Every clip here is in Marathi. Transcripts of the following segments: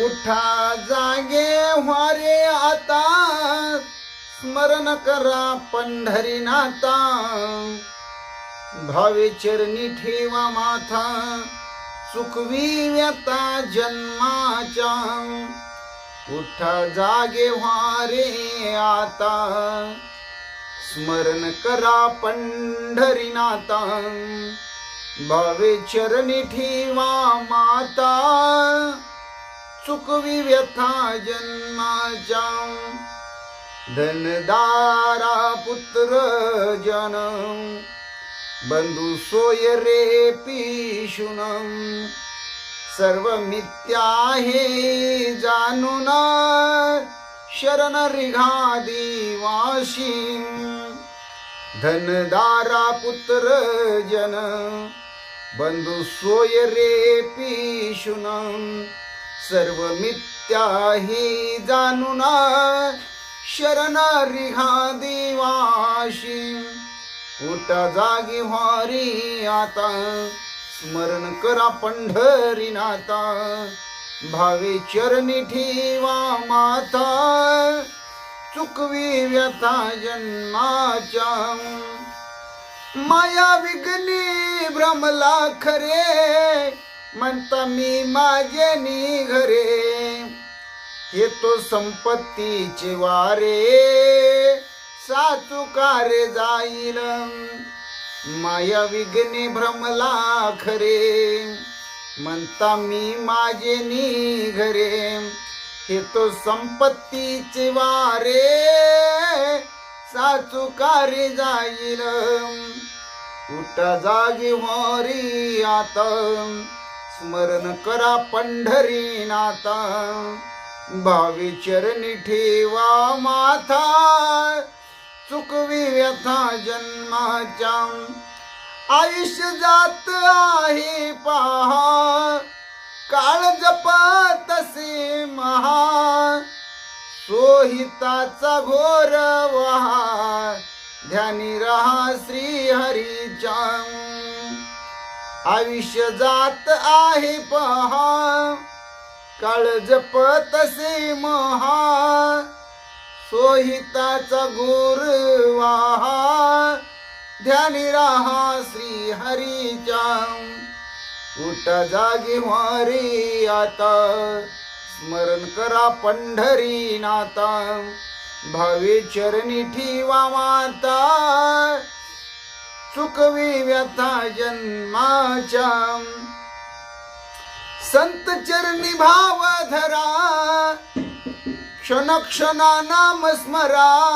उठा जागे व्हारे आता, स्मरण करा पंढरीनाथा. भावे चरणी ठेवा माथा, चुकवी व्यथा जन्माच्या. उठा जागे व्हारे आता, स्मरण करा पंढरीनाथा. भावे चरणी ठेवा माता, चुकवी व्यथा जन्माच्या. धनदारा पुत्र जन, बंधू सोय रे पिशुन. सर्व मिथ्या आहे जाणून, शरण रिघा देवाशी. धनदारा पुत्र जन, बंधू सोय रे पिशुन. सर्व मिथ्या हे जाणून, शरण रिघा देवाशी. उठा जागी व्हारी आता, स्मरण करा पंढरीनाथा. भावे चरणी ठेवा माथा, चुकवी व्यथा जन्माच्या. माया विघ्नी भ्रमला खरे, म्हणता मी माझे निघरे. हे तो संपत्तीचे वारे, साचुकारे जाईल. माया विघ्ने भ्रमला खरे, म्हणता मी माझे निघरे. हे तो संपत्तीचे वारे, साचुकारे जाईल. उठा जागी व्हारी आता, स्मरण करा पंढरीनाथा. भावी चरणी ठेवा माथा, चुकवी व्यथा जन्माच्या. आयुष्य जात आहे पहा, काळ जपतसे महा. सोहिताचा घोर वहा, ध्यानी रहा श्री हरीच्या. आयुष्य जात आहे पहा, काळ जपतसे महा. सोहिताचा घोर वहा, ध्यानी रहा श्री हरीच्या. उठा जागी व्हारी आता, स्मरण करा पंढरीनाथा. भावे चरणी ठेवा माता, चुकवी व्यथा जन्माच्या. संत चरणी भाव धरा, क्षण क्षणा नाम स्मरा.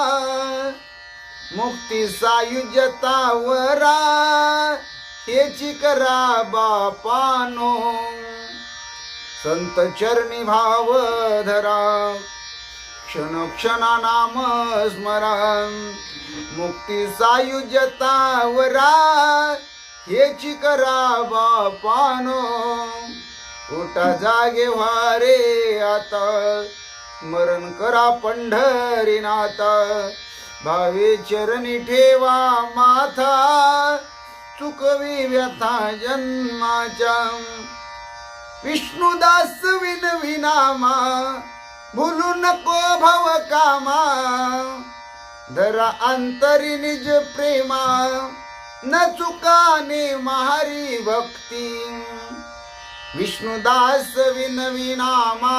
मुक्ती सायुज्यता वरा, हेची करा बापानो. संत चरणी भाव धरा, क्षण क्षणा नाम स्मरा. मुक्ती सायुज्यता वरा, हेची करा बापानो. उठा जागे व्हारे आता, स्मरण करा पंढरीनाथा. भावे चरणी ठेवा माथा, चुकवी व्यथा जन्माच्या. विष्णुदास विनवी नामा, भूलू नको भव कामा. धरा अंतरी निज प्रेमा, न चुकाने महारी भक्ती. विष्णुदास विनवी नामा,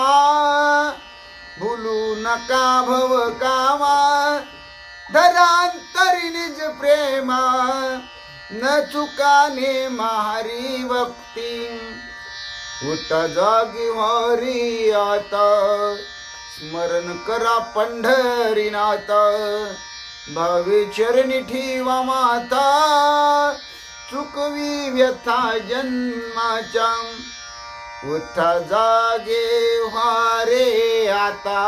भूलू नका भव कामा. धरांतरी निज प्रेमा, न चुकाने महारी भक्ती. उठा जागी व्हारी आता, स्मरण करा पंढरीनाथा. भावे चरणी ठेवा माता, चुकवी व्यथा जन्माच्या. उठा जागे व्हारे आता,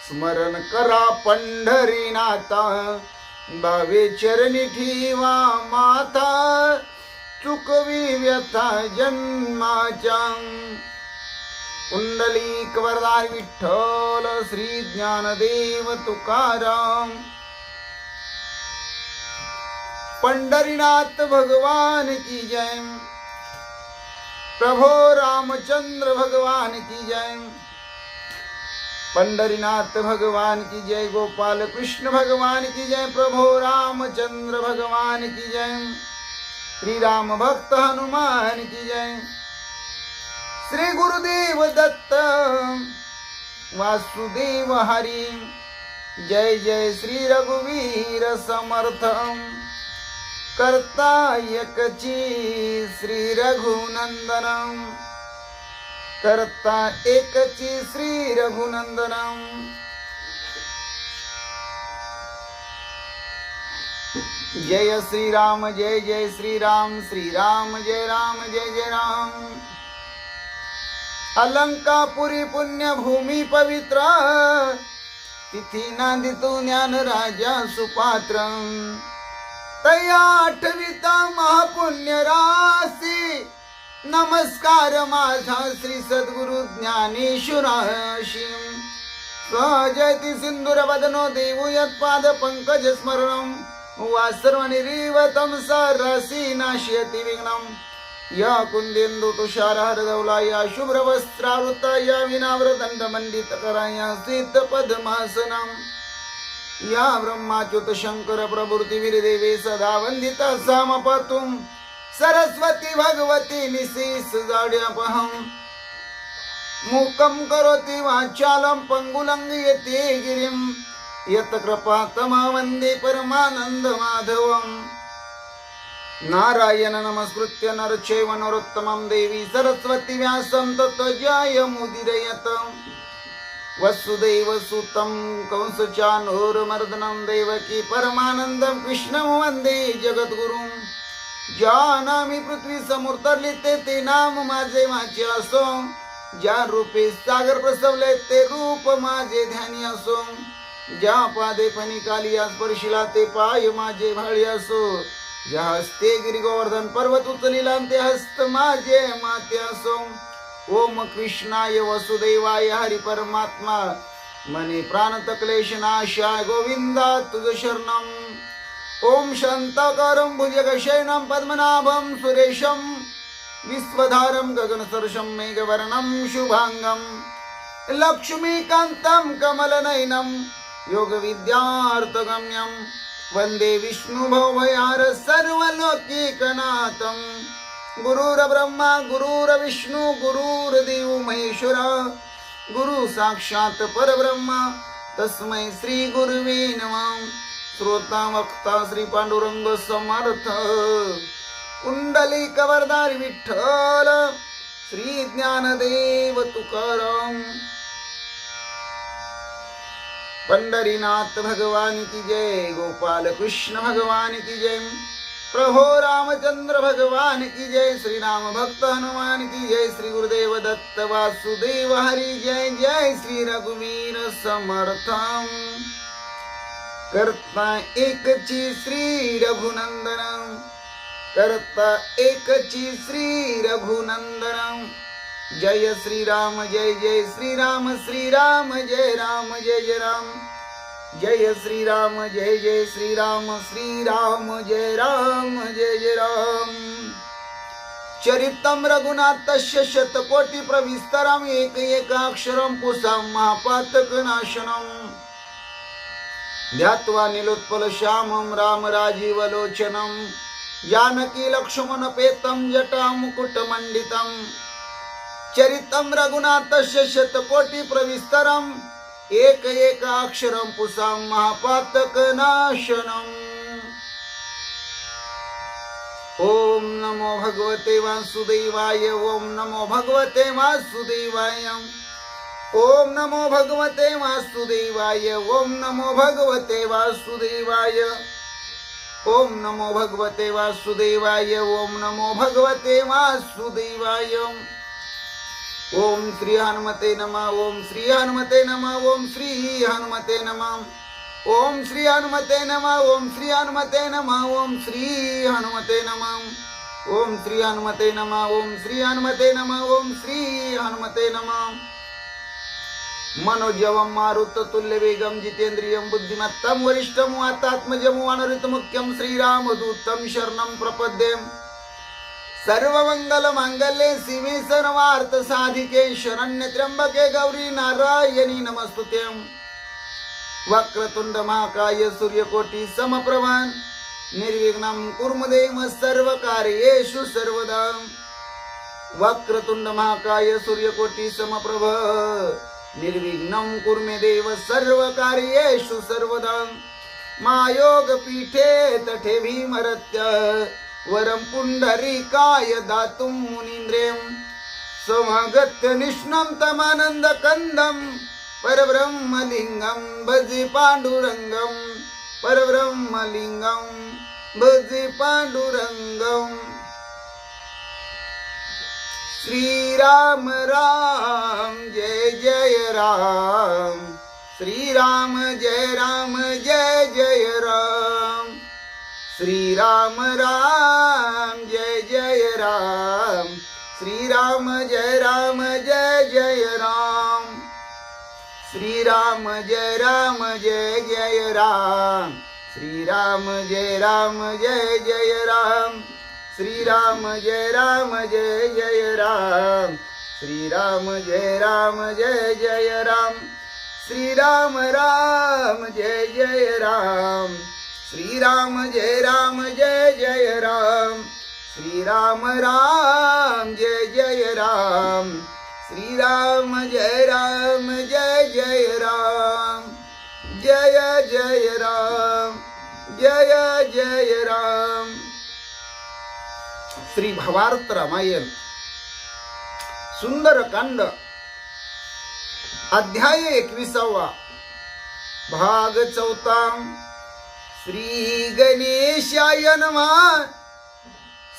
स्मरण करा पंढरीनाथा. भावे चरणी ठेवा माता, चुकवी व्यथा जन्माच्या. पुंडलिक वरदाय विठ्ठल श्री ज्ञानदेव तुकाराम. पंढरीनाथ भगवान की जय. प्रभो रामचंद्र भगवान की जय। पंडरीनाथ भगवान की जय। गोपाल कृष्ण भगवान की जय। प्रभो रामचंद्र भगवान की जय। श्री राम भक्त हनुमान की जय। श्री गुरुदेव दत्त वासुदेव हरि। जय जय श्री रघुवीर समर्थ। करता एकची श्री रघुनंदनम। करता एकची श्री रघुनंदनम। जय श्री राम जय जय श्री राम। श्री राम जय जय राम। अलंकापुरी पुण्य भूमी पवित्र। तिथी नांदितो ज्ञान राजा सुपात्र। तया आठविता महापुण्य राशी। नमस्कार माझा श्री सद्गुरु ज्ञानेश्वराशी। सहजयति सिंधुर वदनो देवो यत्पाद पंकज स्मरणम। वासर्वनिरीवतं सरसी नाशयति विघ्नम्। या कुंदेन्दु तुषारहरधवला या शुभ्रवस्त्रावृता या विनाव्रदण्डमण्डितकरा या श्वेतपद्मासनं। या ब्रह्माच्युत शंकर प्रभृतिभिर्देवे सदा वन्दिता सामपातुं। सरस्वती भगवती निशीस जाड्यापहं। मूकं करोति वाचालं पंगुलंघयते गिरिं। यत् कृपातमः वन्दे परमानंद माधवम्। नारायण नमस्कृत्य नर चैव नरोत्तमं देवी सरस्वती व्यासं ततो जयमुदीरयत्। वसुदेव सुतं कंसचानूरमर्दनं देवकी परमानंदं कृष्णं वन्दे जगद्गुरुं। जानामि पृथ्वी समुद्रलिते ते नाम माझे माझे असो। ज्या रूपे सागर प्रसवले ते रूप माझे ध्यानी असो। ज्या पादे फणिकाली स्पर्शिला ते पाय माझे भाळी असो। ज्या हस्ते गिरी गोवर्धन पर्वत उचलिला ते हस्त माझे माते असो। ओम कृष्णाय वसुदेवाय हरि परमात्मा मने प्राणत क्लेश नाशाय गोविंदा तुझ शरणम। ओम शांताकारं भुजगशयनं पद्मनाभं सुरेशं। विश्वधारं गगनसदृशं मेघवर्णं शुभांगं। लक्ष्मीकान्तं कमलनयनं योगविद्यार्थगम्यं। वन्दे विष्णुभवभयार सर्वलोकैकनाथं। गुरुर्ब्रह्मा गुरुर्विष्णु गुरुर्देवो महेश्वर। गुरु साक्षात् परब्रह्म तस्मै श्री गुरुवे नमः। श्रोता वक्ता श्री पांडुरंग समर्थ। कुंडलिक वरदारी विठ्ठल श्री ज्ञानदेव तुकाराम। पंडरीनाथ भगवान की जय। गोपाल कृष्ण भगवान की जय। प्रभो रामचंद्र भगवान की जय। श्री राम भक्त हनुमान की जय। श्री गुरुदेव दत्त वासुदेव हरि जय जय श्री रघुवीर समर्थम। करता एकची श्री रघुनंदन। करता एकची श्री रघुनंदन। जय श्री राम जय जय श्री राम। श्री राम जय जय राम। जय श्री राम जय श्री राम। श्री राम जय जय राम। चरितं रघुनाथस्य शतकोटि प्रविस्तरम्। एकैकाक्षरं पुंसां महापातकनाशनम्। ध्यात्वा नीलोत्पल श्यामं राम राजीवलोचनं। जानकी लक्ष्मण पेतं जटा मुकुटमण्डितं। चरितं रघुनाथस्य शतकोटि प्रविस्तरम्। एकैकाक्षरं पुंसां महापातकनाशनम्। ओम नमो भगवते वासुदेवाय। ओम नमो भगवते वासुदेवाय। ओम नमो भगवते वासुदेवाय। ओम नमो भगवते वासुदेवाय। ओम नमो भगवते वासुदेवाय। ओम नमो भगवते वासुदेवाय। ओम श्री हनुमते नमः। ओम श्री हनुमते नमः। ओम श्री हनुमते नमः। ओम श्री हनुमते नमः। ओम श्री हनुमते नमः। ओम श्री हनुमते नमः। ओम श्री हनुमते नमः। ओम श्री हनुमते नमः। ओम श्री हनुमते नमः। मनोजवं मारुततुल्य वेगं जितेन्द्रियं बुद्धिमत्तं वरिष्ठं वातात्मजं वानरयुतमुख्यं श्रीरामदूतं शरणं प्रपद्ये। सर्व मंगल मांगल्ये शिवे सर्वार्थ साधिके शरण्य त्र्यंबके गौरी नारायणी नमस्तुते. वक्रतुंड महाकाय सूर्यकोटी समप्रभ निर्विघ्नं कुरु देव सर्व कार्येषु सर्वदा. वक्रतुंड महाकाय सूर्यकोटी समप्रभ निर्विघ्नं कुरु देव सर्व कार्येषु सर्वदा. मायोग पीठे तठे भीमरत्य वरं पुंडरीकाय दातुं मुनीन्द्रें. समगत्य निष्णं तमानंद कंदं परब्रह्मलिंगं भजे पांडुरंगं. परब्रह्मलिंगं भजे पांडुरंगं. श्री राम राम जय जय राम. श्री राम जय जय राम. श्री राम राम जय जय राम. श्री राम जय जय राम. श्री राम जय जय राम. श्री राम जय जय राम. श्री राम जय जय राम. श्री राम जय जय राम. श्री राम जय जय राम. श्री राम जय जय राम. श्री राम जय जय राम. श्री राम जय जय राम. जय जय राम. जय जय राम. श्री भावार्थ रामायण सुंदरकांड अध्याय 21 भाग 4. श्री गणेशाय नमः.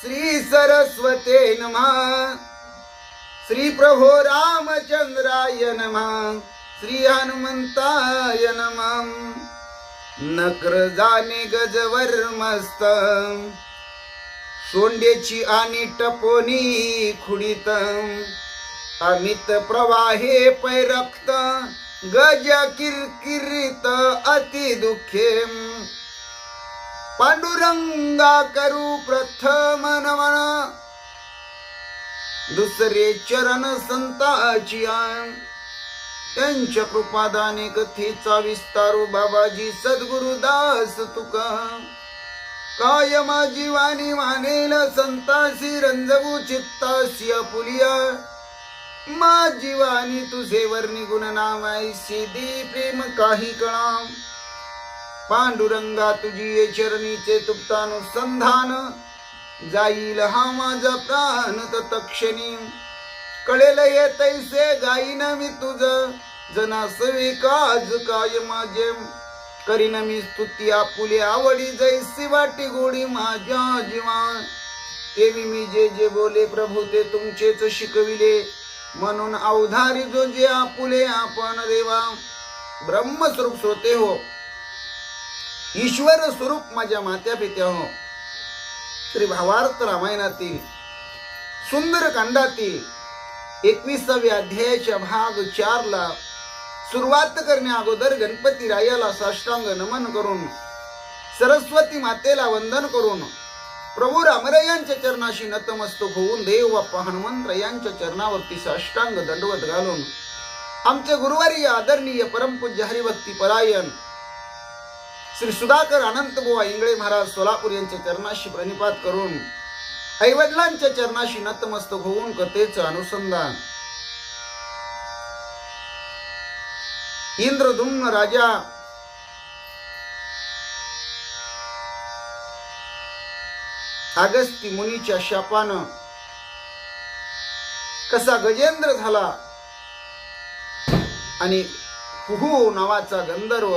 श्री सरस्वते नमः. श्री प्रभो रामचंद्राय नमः. श्री हनुमंताय नमः. नक्र जाने गजवर मस्त सोंडेची आणि टपोनी खुडीत. अमित प्रवाहे पै रक्त गज किरकिरीत अति दुःखे. पांडुरंगा करू प्रथम नमन दुसरे चरण संताची. त्यांच्या कृपादाने कथेचा विस्तारू बाबाजी सद्गुरुदास तुका. कायमा जीवानी मानेल संतासी रंजवू चित्तासी आपुलिया. मा जीवानी तुझे वर्णी गुण नामाईसी दी प्रेम काही कळा. पांडुरंगा तुझी चरणीचे तुप्तानुसंधान जाईल हा माझा प्राण तत्क्षणी. कळेल ये तैसे गाईन मी तुझ जनासवे काज काय माझे. करीन मी स्तुती आपुले आवडी जैसी वाटी गोडी माझ्या जीवा. तेवी मी जे जे बोले प्रभू ते तुमचेच शिकविले. म्हणून अवधारी जो जे आपुले आपण देवा. ब्रह्मस्वरूप श्रोते हो. ईश्वर स्वरूप माझ्या मात्या पित्या हो. श्री भावार्थ रामायणातील सुंदरकांडातील 21व्या अध्यायाच्या भाग 4 सुरुवात करण्या अगोदर गणपती रायाला साष्टांग नमन करून सरस्वती मातेला वंदन करून प्रभू रामरायांच्या चरणाशी नतमस्तक होऊन देव बाप्पा हनुमंतरायांच्या चरणावरती साष्टांग दंडवत घालून आमचे गुरुवारी आदरणीय परमपूज्य हरिभक्ती परायण श्री सुधाकर अनंतबुवा इंगळे महाराज सोलापूर यांच्या चरणाशी प्रणिपात करून आईवडिलांच्या चरणाशी नतमस्तक होऊन कथेचं अनुसंधान. इंद्रद्युम्न राजा अगस्ती मुनीच्या शापानं कसा गजेंद्र झाला आणि हुहू नावाचा गंधर्व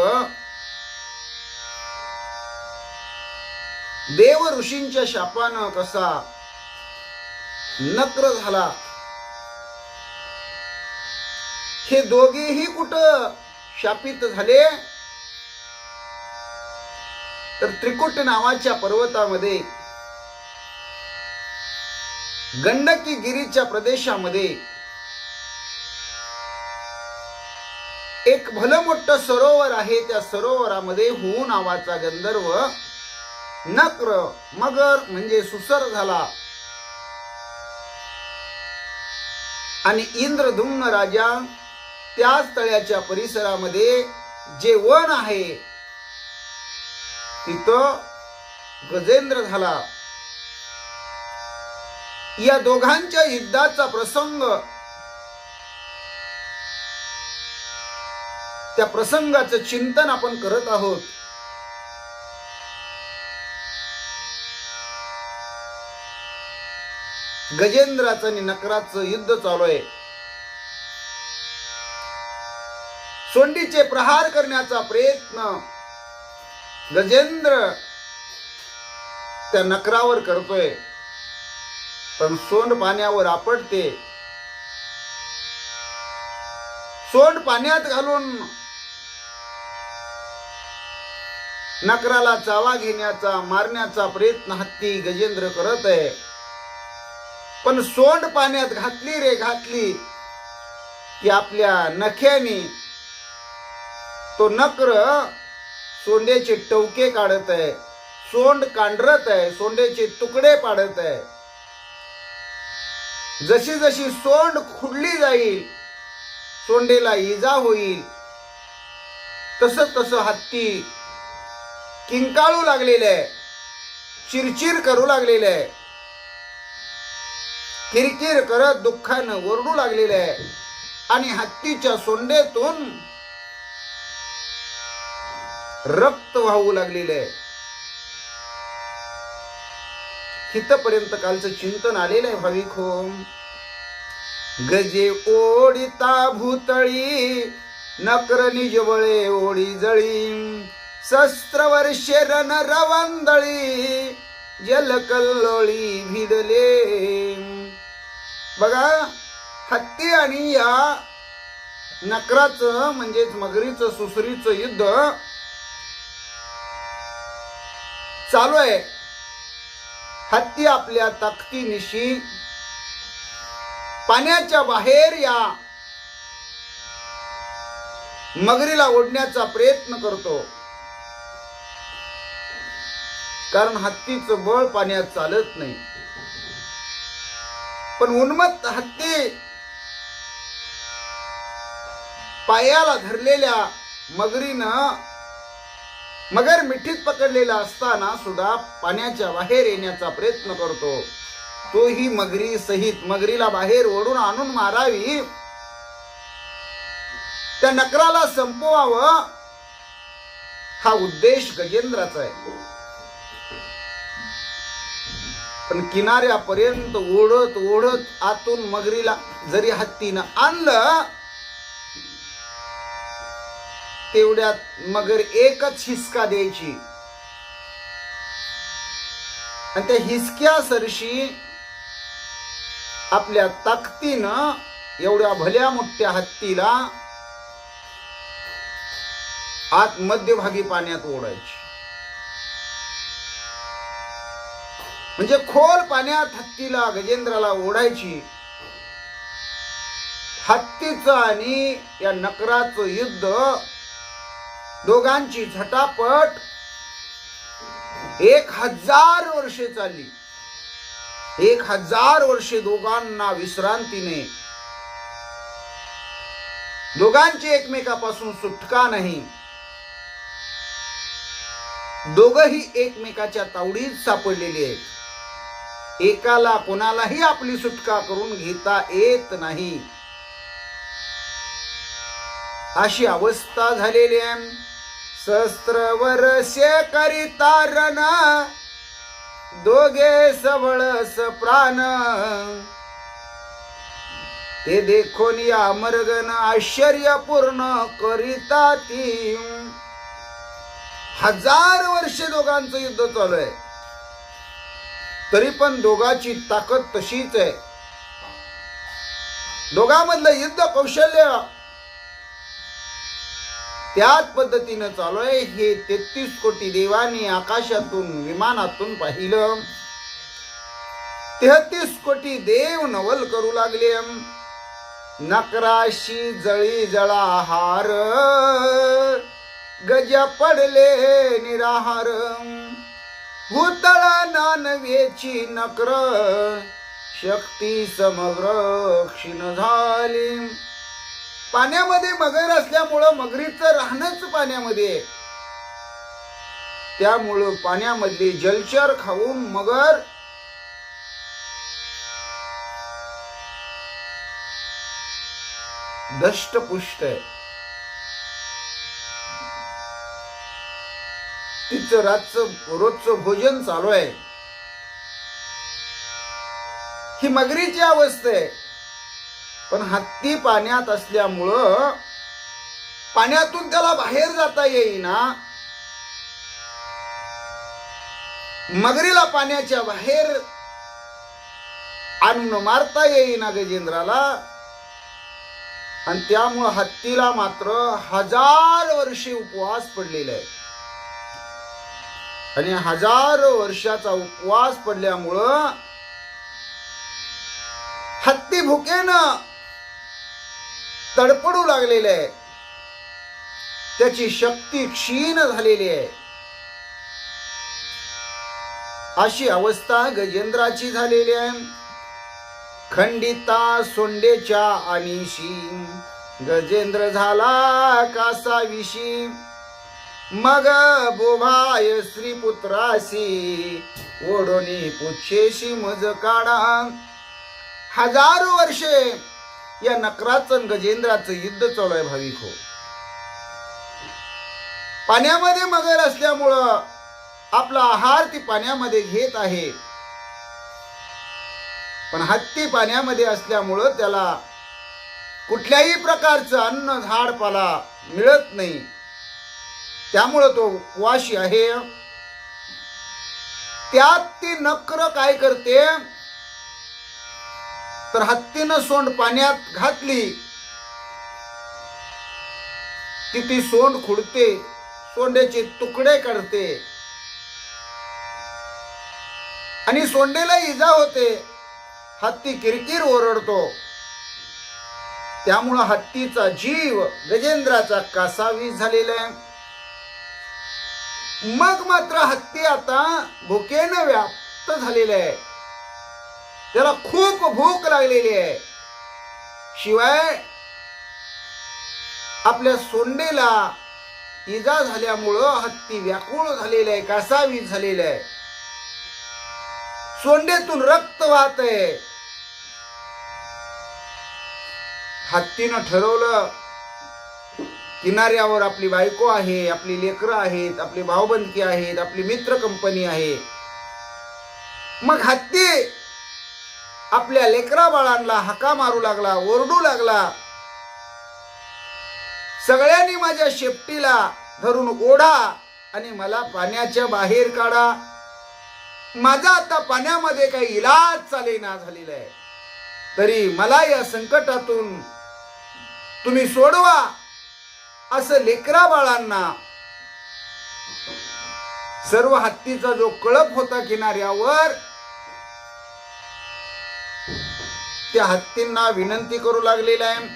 देव ऋषींच्या शापानं कसा नक्र झाला. हे दोघेही कुठं शापित झाले तर त्रिकुट नावाच्या पर्वतामध्ये गंडकी गिरीच्या प्रदेशामध्ये एक भलं मोठं सरोवर आहे. त्या सरोवरामध्ये हू नावाचा गंधर्व नक्र मगर म्हणजे सुसर झाला आणि इंद्रद्युम्न राजा त्याच तळ्याच्या परिसरामध्ये जे वन आहे तिथं गजेंद्र झाला. या दोघांच्या युद्धाचा प्रसंग, त्या प्रसंगाचं चिंतन आपण करत आहोत. गजेंद्राचं आणि नकराचं युद्ध चालू आहे. सोंडीचे प्रहार करण्याचा प्रयत्न गजेंद्र त्या नकरावर करतोय, पण सोंड पाण्यावर आपटते. सोंड पाण्यात घालून नकराला चावा घेण्याचा, मारण्याचा प्रयत्न हत्ती गजेंद्र करत आहे. पण सोंड पाण्यात घातली रे घातली की आपल्या नख्याने तो नकर सोंडेचे टवके काढत आहे, सोंड कांडरत आहे, सोंडेचे तुकडे पाडत आहे. जशी जशी सोंड खुडली जाईल, सोंडेला इजा होईल, तसं तसं हत्ती किंकाळू लागलेले आहे, चिरचिर करू लागलेले आहे, किरकिर करत दुःखानं ओरडू लागलेले आहे. आणि हत्तीच्या सोंडेतून रक्त वाहू लागलेले आहे. हितपर्यंत कालचं चिंतन आलेलं आहे भाविक हो. गजे ओढिता भूतळी, नकर निजबळे ओढी जळी, शस्त्र वर्षे रण रवंदळी, जलकल्लोळी भिडले. बघा, हत्ती आणि या नकराचं म्हणजेच मगरीचं सुसरीचं युद्ध चालू आहे. हत्ती आपल्या ताकदीनिशी पाण्याच्या बाहेर या मगरीला ओढण्याचा प्रयत्न करतो, कारण हत्तीचं बळ पाण्यात चालत नाही. पण उन्मत्त हत्ती पायाला धरलेल्या मगरीनं मगर मिठीत पकडलेला असताना सुद्धा पाण्याच्या बाहेर येण्याचा प्रयत्न करतो. तोही मगरी सहित मगरीला बाहेर ओढून आणून मारावी, त्या नकराला संपवावं, हा उद्देश गजेंद्राचा आहे. पण किनाऱ्यापर्यंत ओढत ओढत आतून मगरीला जरी हत्तीनं आणलं, तेवढ्यात मगर एकच हिसका द्यायची आणि त्या हिसक्या सरशी आपल्या ताकदीनं एवढ्या भल्या मोठ्या हत्तीला आत मध्यभागी पाण्यात ओढायची. म्हणजे खोल पाण्यात हत्तीला गजेंद्राला ओढायची. हत्तीचं आणि या नकराचं युद्ध, दोघांची झटापट 1000 वर्षे चालली. 1000 वर्षे दोघांना विश्रांती नाही, दोघांची एकमेकापासून सुटका नाही. दोघही एकमेकाच्या तावडीत सापडलेली आहेत. एकाला कोणालाही आपली सुटका करून घेता येत नाही, अशी अवस्था झालेली आहे. सहस्त्र वर्षे करिता रण, दोघे सबळस प्राण, ते देखोन या मर्गन आश्चर्यपूर्ण करिता ती. 1000 वर्षे दोघांचं युद्ध चालू आहे, तरी पण दोघांची ताकद तशीच आहे. दोघांमधलं युद्ध कौशल्य त्याच पद्धतीनं चालू आहे. हे 33 कोटी देवांनी आकाशातून विमानातून पाहिलं. 33 कोटी देव नवल करू लागले. नकराशी जळी जळाहार, गज पडले निराहार. भूतळ नानवेची नकर, शक्ती समग्र क्षीण झाली. पाण्यामध्ये मगर असल्यामुळं मगरीचं राहणंच पाण्यामध्ये आहे. त्यामुळं पाण्यामधली जलचर खाऊन मगर दष्टपुष्ट आहे. तिचं रोजचं भोजन चालू आहे. ही मगरीची अवस्था आहे. पण हत्ती पाण्यात असल्यामुळं पाण्यातून त्याला बाहेर जाता येईना. मगरीला पाण्याच्या बाहेर आणून मारता येईना गजेंद्राला. आणि त्यामुळं हत्तीला मात्र 1000 वर्षे उपवास पडलेला आहे. आणि 1000 वर्षाचा उपवास पडल्यामुळं हत्ती भुकेनं तडपडू लागलेले आहे. त्याची शक्ती क्षीण झालेली आहे. अशी अवस्था गजेंद्राची झालेली आहे. खंडिता सोंडेच्या अनिशी गजेंद्र झाला कासाविशी. मग बोभाय श्रीपुत्रासी ओढोनी पुच्छेशी मज काढा. 1000 वर्षे या नकराचं गजेंद्राचं युद्ध चालू आहे भाविक हो. पाण्यामध्ये मगर असल्यामुळं आपला आहार ती पाण्यामध्ये घेत आहे. पण हत्ती पाण्यामध्ये असल्यामुळं त्याला कुठल्याही प्रकारचं अन्न झाडपाला मिळत नाही. त्यामुळं तो उपवाशी आहे. त्यात ती नक्र काय करते तर हत्तीनं सोंड पाण्यात घातली की ती सोंड खुडते, सोंडेचे तुकडे करते आणि सोंडेला इजा होते. हत्ती किरकिर ओरडतो. त्यामुळं हत्तीचा जीव गजेंद्राचा कासावीस झालेला आहे. मग मात्र हत्ती आता भुकेनं व्याप्त झालेला आहे. त्याला खूप भूक लागलेली आहे. शिवाय आपल्या सोंडेला इजा झाल्यामुळं हत्ती व्याकुळ झालेला आहे, कासावीस झालेला आहे. सोंडेतून रक्त वाहत आहे. हत्तीनं ठरवलं किनाऱ्यावर आपली बायको आहे, आपली लेकरं आहेत, आपली भाऊबंदकी आहेत, आपली मित्र कंपनी आहे. मग हत्ती आपल्या लेकरा बाळांना हाका मारू लागला, ओरडू लागला. सगळ्यांनी माझ्या शेपटीला धरून ओढा आणि मला पाण्याच्या बाहेर काढा. माझा आता पाण्यामध्ये काही इलाज चालेना झालेला आहे. तरी मला या संकटातून तुम्ही सोडवा असं लेकरा बाळांना सर्व हत्तीचा जो कळप होता किनाऱ्यावर त्या हत्तींना विनंती करू लागलेला आहे.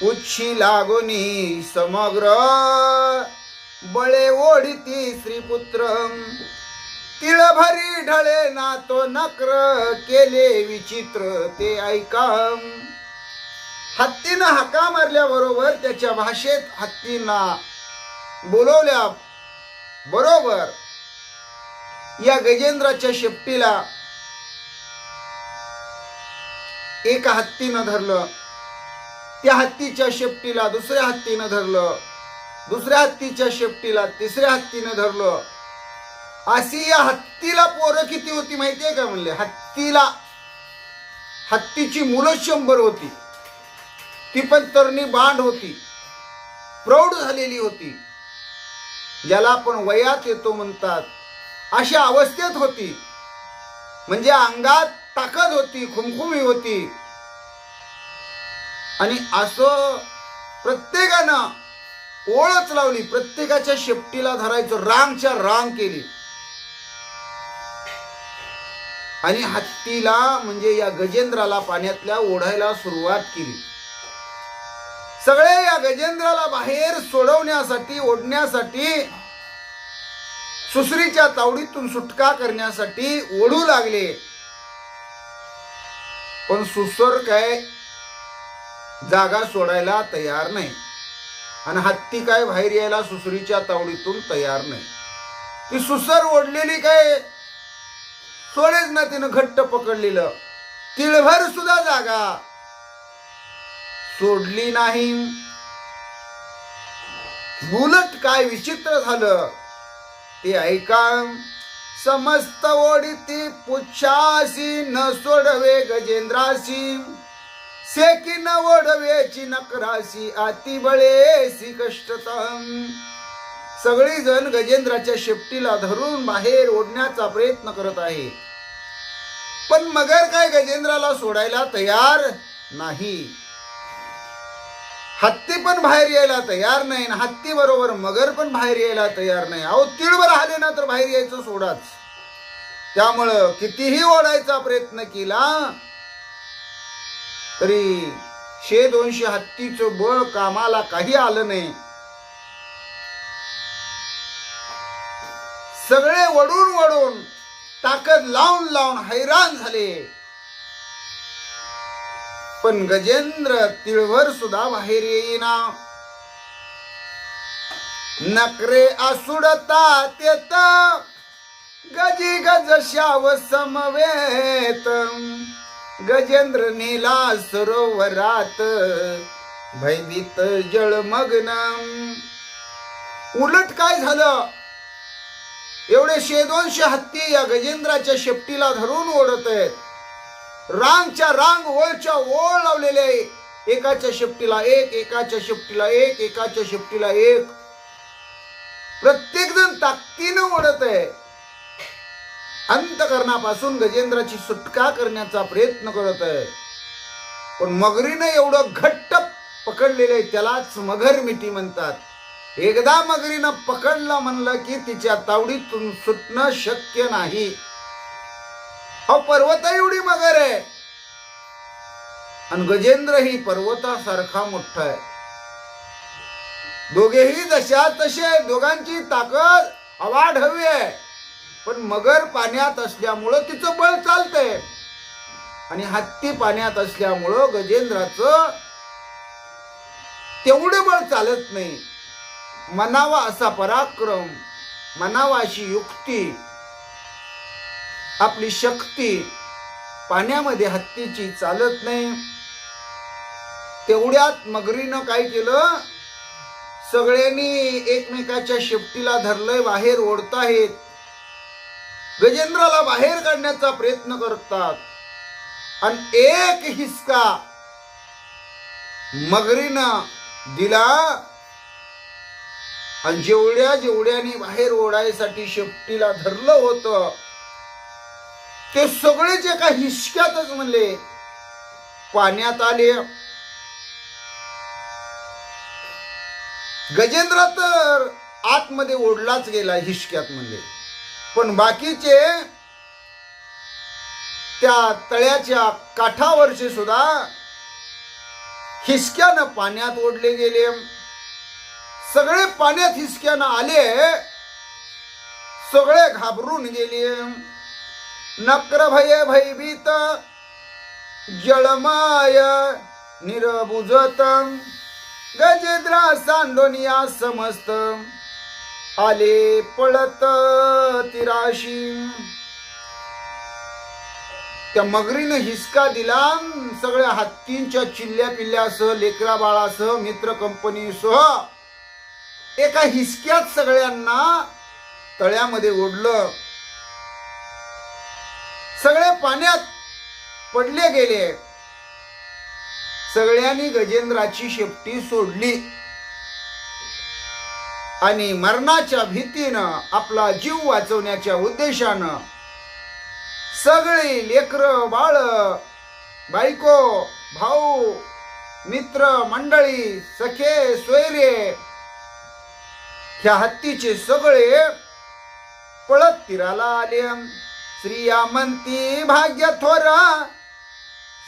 उच्छी लागोनी समग्र बळे ओढिती श्रीपुत्र. तिळभरी ढळे ना तो नक्र केले विचित्र ते ऐका. हत्तीनं हाका मारल्याबरोबर त्याच्या भाषेत हत्तींना बोलवल्या बरोबर या गजेंद्राच्या शेपटीला एका हत्तीनं धरलं. त्या हत्तीच्या शेपटीला दुसऱ्या हत्तीनं धरलं. दुसऱ्या हत्तीच्या शेपटीला तिसऱ्या हत्तीनं धरलं. अशी या हत्तीला पोरं किती होती माहितीये का म्हणले. हत्तीची मुलं 100 होती. ती पण तरणी बांड होती, प्रौढ झालेली होती. ज्याला आपण वयात येतो म्हणतात अशा अवस्थेत होती. म्हणजे अंगात ताकद होती, खुमखुमी होती. आणि असं प्रत्येकानं ओळच लावली. प्रत्येकाच्या शेपटीला धरायचं, रांगच्या रांग केली. आणि हत्तीला म्हणजे या गजेंद्राला पाण्यातल्या ओढायला सुरुवात केली. सगळे या गजेंद्राला बाहेर सोडवण्यासाठी, ओढण्यासाठी, सुसरीच्या तावडीतून सुटका करण्यासाठी ओढू लागले. पण सुसर काय जागा सोडायला तयार नाही आणि हत्ती काय बाहेर यायला सुसरीच्या तावडीतून तयार नाही. ती सुसर ओढलेली काय सोडेच ना, तिनं घट्ट पकडलेलं. तिळभर सुद्धा जागा सोडली नाही. उलट काय विचित्र झालं ते ऐका. समस्त ओढीती पुच्छासी न सोडवे गजेंद्रासी, सेकी न ओढवेची नकरासी आती बळेसी कष्टतम. सगळी जण गजेंद्राच्या शेपटीला धरून बाहेर ओढण्याचा प्रयत्न करत आहे, पण मगर काय गजेंद्राला सोडायला तयार नाही. हत्ती पण बाहेर यायला तयार नाही, हत्ती बरोबर मगर पण बाहेर यायला तयार नाही. अहो तिळभर आले ना तर बाहेर यायचं सोडाच. त्यामुळं कितीही ओढायचा प्रयत्न केला तरी 100-200 हत्तीचं बळ कामाला काही आलं नाही. सगळे वडून वडून ताकद लावून लावून हैराण झाले, पण गजेंद्र तिळभर सुद्धा बाहेर येईना. नकरे आसुडता तेत गजी गज शाव समवेत, गजेंद्र नेला सरोवरात भयभीत जळमग्न. उलट काय झालं, एवढे 100-200 हत्ती या गजेंद्राच्या शेपटीला धरून ओढत आहेत. रांगच्या रांग ओळच्या ओळ लावलेले, एकाच्या शेपटीला एक, एकाच्या शेपटीला एक, एकाच्या शेपटीला एक. प्रत्येक जण ताकदीनं ओढत आहे. अंतकरणापासून गजेंद्राची सुटका करण्याचा प्रयत्न करत आहे, पण मगरीनं एवढं घट्ट पकडलेले त्यालाच मगर मिठी म्हणतात. एकदा मगरीनं पकडलं म्हणलं की तिच्या तावडीतून सुटणं शक्य नाही. अहो पर्वत एवढी मगर आहे आणि गजेंद्र ही पर्वतासारखा मोठा आहे. दोघेही जशा तसे, दोघांची ताकद अवाढव्य आहे, पण मगर पाण्यात असल्यामुळं तिचं बळ चालतंय आणि हत्ती पाण्यात असल्यामुळं गजेंद्राचं तेवढे बळ चालत नाही. मनावा असा पराक्रम, मनावा अशी युक्ती, आपली शक्ती पाण्यामध्ये हत्तीची चालत नाही. तेवढ्यात मगरीनं काय केलं, सगळ्यांनी एकमेकाच्या शेपटीला धरलंय, बाहेर ओढताहेत, गजेंद्राला बाहेर काढण्याचा प्रयत्न करतात आणि एक हिसका मगरीनं दिला आणि जेवढ्याने बाहेर ओढायसाठी शेपटीला धरलं होतं ते सगळे जे का हिसक्यातच म्हणले पाण्यात आले. गजेंद्र तर आतमध्ये ओढलाच गेला हिसक्यात म्हणले, पण बाकीचे त्या तळ्याच्या काठावरचे सुद्धा हिसक्यानं पाण्यात ओढले गेले. सगळे पाण्यात हिसक्यानं आले, सगळे घाबरून गेले. नक्र भये भयभीत जळमाय निरबुजत, गजेंद्रा सांडोनिया समस्त आले पळत तिराशी. त्या मगरीनं हिसका दिला, सगळ्या हत्तींच्या चिल्ल्या पिल्ल्यासह, लेकरा बाळासह, मित्र कंपनीसह एका हिसक्यात सगळ्यांना तळ्यामध्ये ओढलं. सगळे पाण्यात पडले गेले. सगळ्यांनी गजेंद्राची शेपटी सोडली आणि मरणाच्या भीतीनं, आपला जीव वाचवण्याच्या उद्देशानं सगळी लेकरं बाळ, बायको, भाऊ, मित्र मंडळी, सखे सोयरे ह्या हत्तीचे सगळे पळत तीराला आले. स्त्रिया म्हणती भाग्य थोर,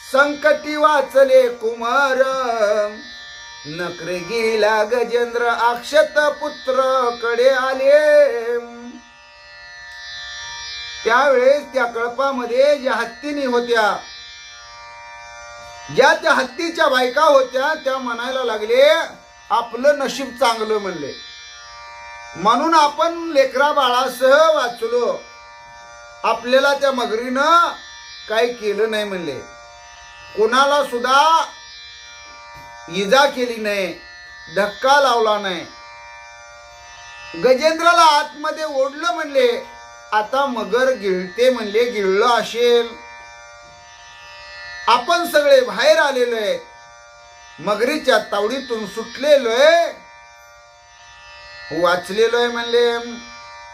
संकटी वाचले कुमार, नकरे गेला गजेंद्र अक्षत पुत्र कडे आले. त्यावेळेस त्या कळपामध्ये ज्या हत्तीनी होत्या ज्या त्या हत्तीच्या बायका होत्या त्या म्हणायला लागले आपलं नशीब चांगलं म्हणले, म्हणून आपण लेकरा बाळासह वाचलो, आपल्याला त्या मगरीनं काही केलं नाही म्हणले, कोणाला सुद्धा इजा केली नाही, धक्का लावला नाही. गजेंद्राला आतमध्ये ओढलं म्हणले. आता मगर गिळते म्हणले, गिळलं असेल, आपण सगळे बाहेर आलेलोय, मगरीच्या तावडीतून सुटलेलोय, वाचलेलोय म्हणले.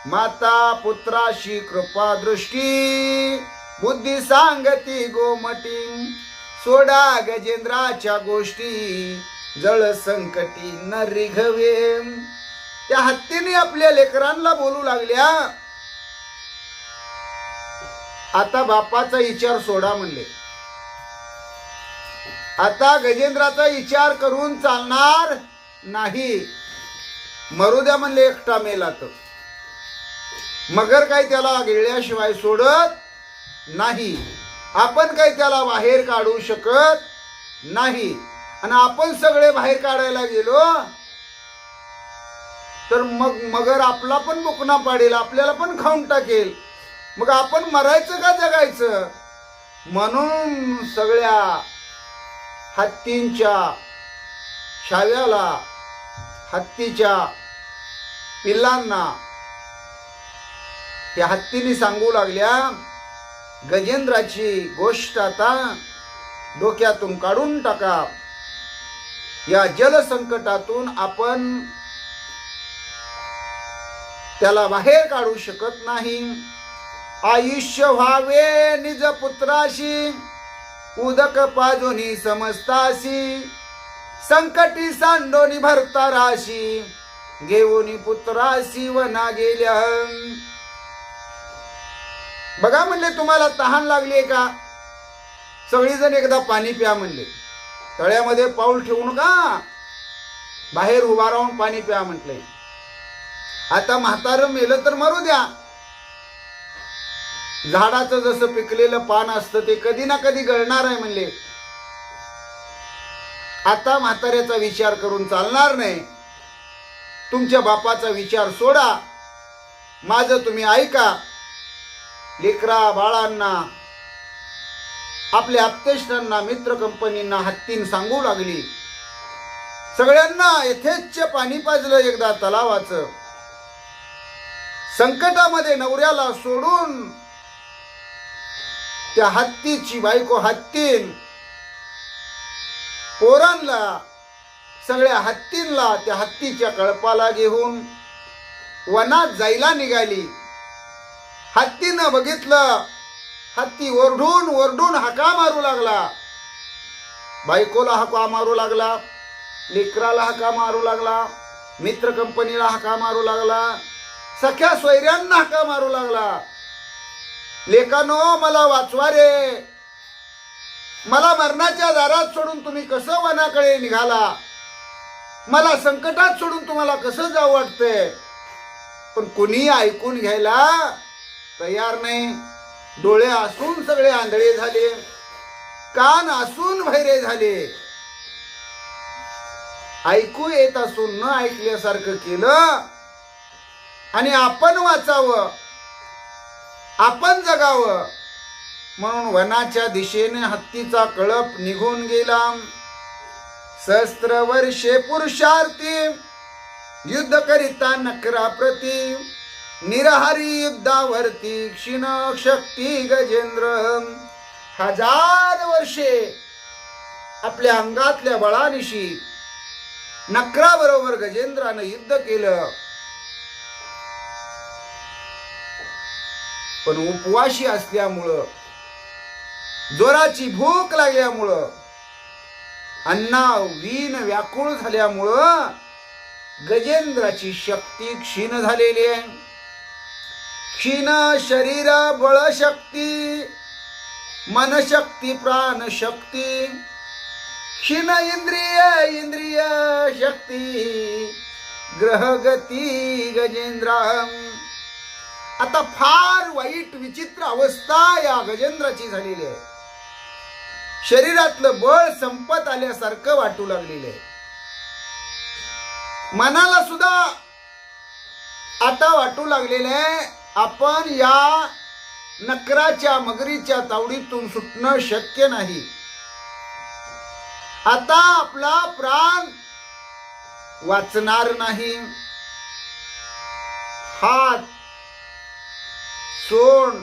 माता पुत्राशी कृपा दृष्टी, बुद्धी सांगती गोमटी, सोडा गजेंद्राच्या गोष्टी, जळ संकटी न रिघवे. त्या हत्तीने आपल्या लेकरांना बोलू लागल्या, आता बापाचा विचार सोडा म्हणले, आता गजेंद्राचा विचार करून चालणार नाही, मरू द्या म्हणले, एकटा मेला तर. मगर काय त्याला गिळल्याशिवाय सोडत नाही, आपण काय त्याला बाहेर काढू शकत नाही, आणि आपण सगळे बाहेर काढायला गेलो तर मग मगर आपला पण बुकना पाडेल, आपल्याला पण खाऊन टाकेल, मग आपण मरायचं का जगायचं. म्हणून सगळ्या हत्तींच्या शाव्याला, हत्तीच्या पिल्लांना त्या हत्तीने सांगू लागल्या, गजेंद्राची गोष्ट आता डोक्यातून काढून टाका, या जलसंकटातून आपण त्याला बाहेर काढू शकत नाही. आयुष्य व्हावे निज पुत्राशी, उदक पाजोनी समजतासी, संकटी सांडोनी भरता राशी, घेऊनी पुत्राशी वना गेल्या. बघा म्हणले, तुम्हाला तहान लागली का, सगळीजण एकदा पाणी प्या म्हणले, तळ्यामध्ये पाऊल ठेवू नका, बाहेर उभा राहून पाणी प्या म्हटले. आता म्हातारं मेलं तर मरू द्या, झाडाचं जसं पिकलेलं पान असतं ते कधी ना कधी गळणार आहे म्हणले. आता म्हाताऱ्याचा विचार करून चालणार नाही, तुमच्या बापाचा विचार सोडा, माझं तुम्ही ऐका. लेकरा बाळांना, आपल्या आप्तेष्टांना, मित्र कंपनींना हत्तीन सांगू लागली. सगळ्यांना यथेच्छ पाणी पाजलं एकदा तलावाचं. संकटामध्ये नवऱ्याला सोडून त्या हत्तीची बायको हत्तीन पोरांना, सगळ्या हत्तींना त्या हत्तीच्या कळपाला घेऊन वनात जायला निघाली. हत्तीनं बघितलं, हत्ती ओरडून ओरडून हाका मारू लागला, बायकोला हाका मारू लागला, लेकराला हाका मारू लागला, मित्र कंपनीला हाका मारू लागला, सख्या सोयऱ्यांना हाका मारू लागला. लेकानो मला वाचवा रे, मला मरणाच्या दारात सोडून तुम्ही कसं वनाकडे निघाला, मला संकटात सोडून तुम्हाला कसं जाऊ वाटतंय. पण कुणी ऐकून घ्यायला तयार नाही. डोळे असून सगळे आंधळे झाले, कान असून बहिरे झाले, ऐकू येत असून न ऐकल्यासारखं केलं. आणि आपण वाचावं, आपण जगावं म्हणून वनाच्या दिशेने हत्तीचा कळप निघून गेला. सहस्त्र वर्षे पुरुषार्थी, युद्ध करिता नकरा प्रती, निरहरी युद्धावरती क्षीण शक्ती गजेंद्र. 1000 वर्षे आपल्या अंगातल्या बळानिशी नकराबरोबर गजेंद्रानं युद्ध केलं. पण उपवाशी असल्यामुळं, जोराची भूक लागल्यामुळं, अन्ना वीण व्याकुळ झाल्यामुळं गजेंद्राची शक्ती क्षीण झालेली आहे. क्षीण शरीर बळशक्ती, मनशक्ती प्राणशक्ती, क्षीण इंद्रिय शक्ती, ग्रहगती गजेंद्रा. आता फार वाईट विचित्र अवस्था या गजेंद्राची झालेली आहे. शरीरातलं बळ संपत आल्यासारखं वाटू लागलेलं आहे. मनाला सुद्धा आता वाटू लागलेलं आहे आपण या नकराच्या मगरीच्या तावडीतून सुटणं शक्य नाही. आता आपला प्राण वाचणार नाही. हात सोंड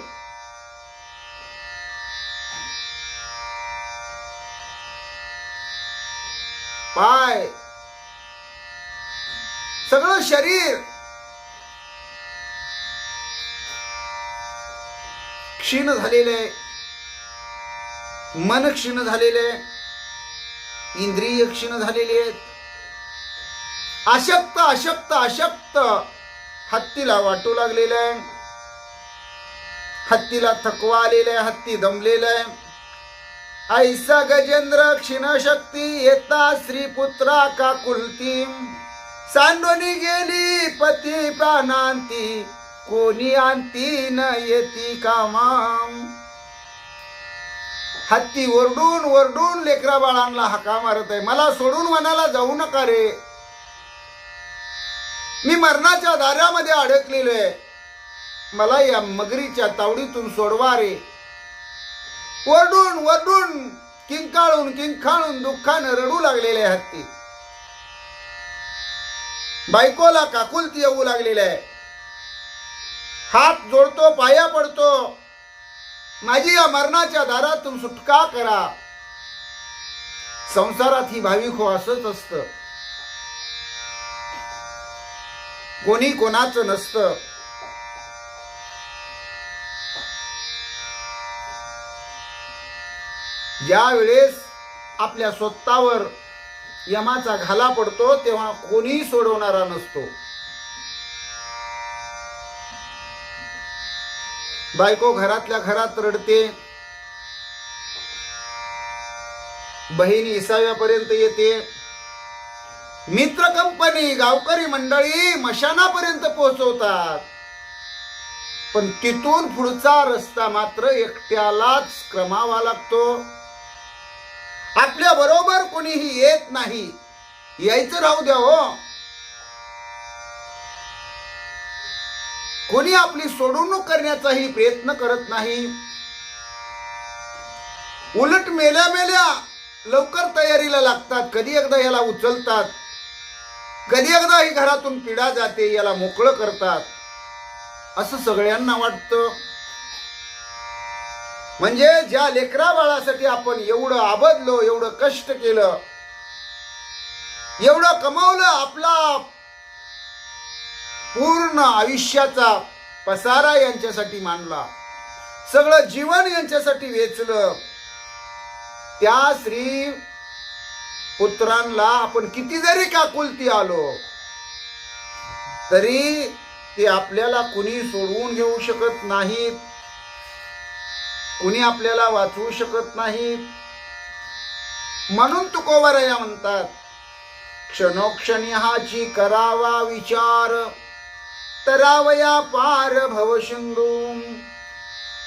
पाय सगळं शरीर क्षीण झालेले, मन क्षीण झालेले, इंद्रिय क्षीण झालेले आहेत. अशक्त अशक्त अशक्त हत्तीला वाटू लागलेलं आहे. हत्तीला थकवा आलेला आहे, हत्ती दमलेला आहे. ऐसा गजेंद्र क्षीण शक्ती येता श्रीपुत्रा काकुलती, सांडोनी गेली पती प्राणांती, कोणी आणती न येती कामा. हत्ती ओरडून ओरडून लेकरा बाळांना हाका मारत आहे, मला सोडून वनाला जाऊ नका रे, मी मरणाच्या दारामध्ये अडकलेलो आहे, मला या मगरीच्या तावडीतून सोडवा रे. ओरडून ओरडून किंकाळून किंकाळून दुःखानं रडू लागलेले हत्ती. बायकोला काकुलती येऊ लागलेले आहे. हात जोडतो, पाया पडतो, माझी या मरणाच्या दारातून सुटका करा. संसारात ही भाविक हो असंच असतं, कोणी कोणाचं नसतं. ज्या वेळेस आपल्या स्वतःवर यमाचा घाला पडतो तेव्हा कोणी सोडवणारा नसतो. बायको घरातल्या घरात रडते, बहीण 20व्यापर्यंत येते, मित्र कंपनी गावकरी मंडळी मशानापर्यंत पोहोचवतात, पण तिथून पुढचा रस्ता मात्र एकट्यालाच क्रमावा लागतो. आपल्या बरोबर कोणीही येत नाही. यायचं राहू द्या हो, कोणी आपली सोडवणूक करण्याचाही प्रयत्न करत नाही. उलट मेल्या मेल्या लवकर तयारीला लागतात. कधी एकदा याला उचलतात, कधी एकदा ही घरातून पिढा जाते, याला मोकळं करतात, असं सगळ्यांना वाटतं. म्हणजे ज्या लेकरा बाळासाठी आपण एवढं आबदलो, एवढं कष्ट केलं, एवढं कमावलं, आपला पूर्ण आयुष्याचा पसारा यांच्यासाठी मांडला, सगळं जीवन यांच्यासाठी वेचलं, त्या श्री पुत्रांना आपण किती जरी काकुलती आलो तरी ते आपल्याला कुणी सोडवून घेऊ शकत नाहीत, कुणी आपल्याला वाचवू शकत नाहीत. म्हणून तुकोबराया म्हणतात, क्षणोक्षणी हाची करावा विचार, तरावया पार भवसिंधू,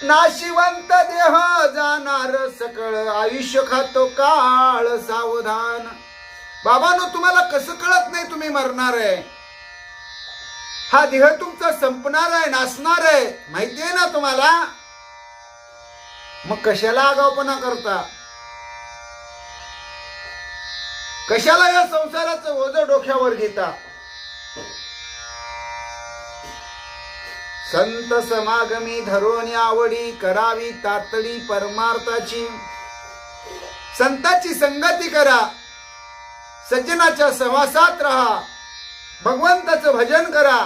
नाशिवंत देह जाणार सकळ, आयुष्य खातो काळ सावधान. बाबांनो, तुम्हाला कसं कळत नाही तुम्ही मरणार आहे? हा देह तुमचा संपणार आहे, नासणार आहे, माहिती आहे ना तुम्हाला? मग कशाला आगाऊपणा करता? कशाला या संसाराचं ओझं डोक्यावर घेता? संत समागमी धरोनी आवडी, करावी तातडी परमार्थाची. संताची संगती करा, सज्जनाच्या सहवासात राहा, भगवंताचं भजन करा,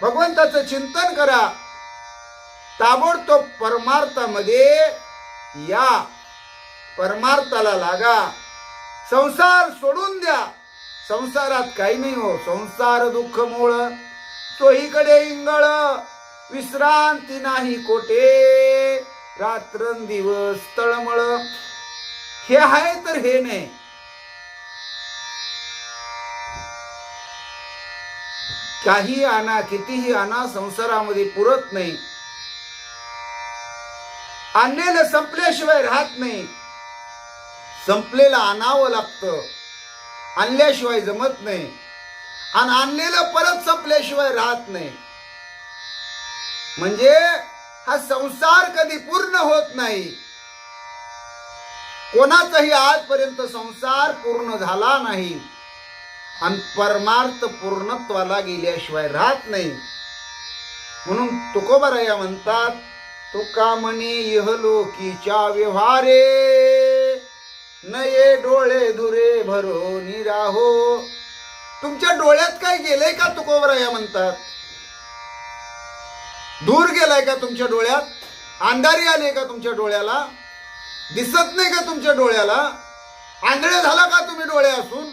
भगवंताचं चिंतन करा, ताबडतोब परमार्थामध्ये या, परमार्थाला लागा. संसार सोडून द्या, संसारात काही नाही हो. संसार दुःख मूळ, तोहीकडे इंगळ, विश्रांती नाही कोठे, रात्रंदिवस तळमळ. हे आहे तर हे नाही. काही आणा, कितीही आणा, संसारामध्ये पुरत नाही. आणलेलं संपल्याशिवाय राहत नाही. संपलेलं आणावं लागतं, आणल्याशिवाय जमत नाही, आणि आणलेलं परत संपल्याशिवाय राहत नाही. म्हणजे हा संसार कधी पूर्ण होत नाही. कोणाचाही आजपर्यंत संसार पूर्ण झाला नाही, आणि परमार्थ पूर्णत्वाला गेल्याशिवाय राहत नाही. म्हणून तुकोबराया म्हणतात, तुका म्हणे इहलोकीच्या व्यवहारे, नये डोळे धुरे भरोनी राहो. तुमच्या डोळ्यात काय गेलंय का? तुकोबराया म्हणतात, दूर गेलाय का तुमच्या डोळ्यात? अंधारी आली का तुमच्या डोळ्याला? दिसत नाही का तुमच्या डोळ्याला? आंधळे झाला का तुम्ही डोळे असून?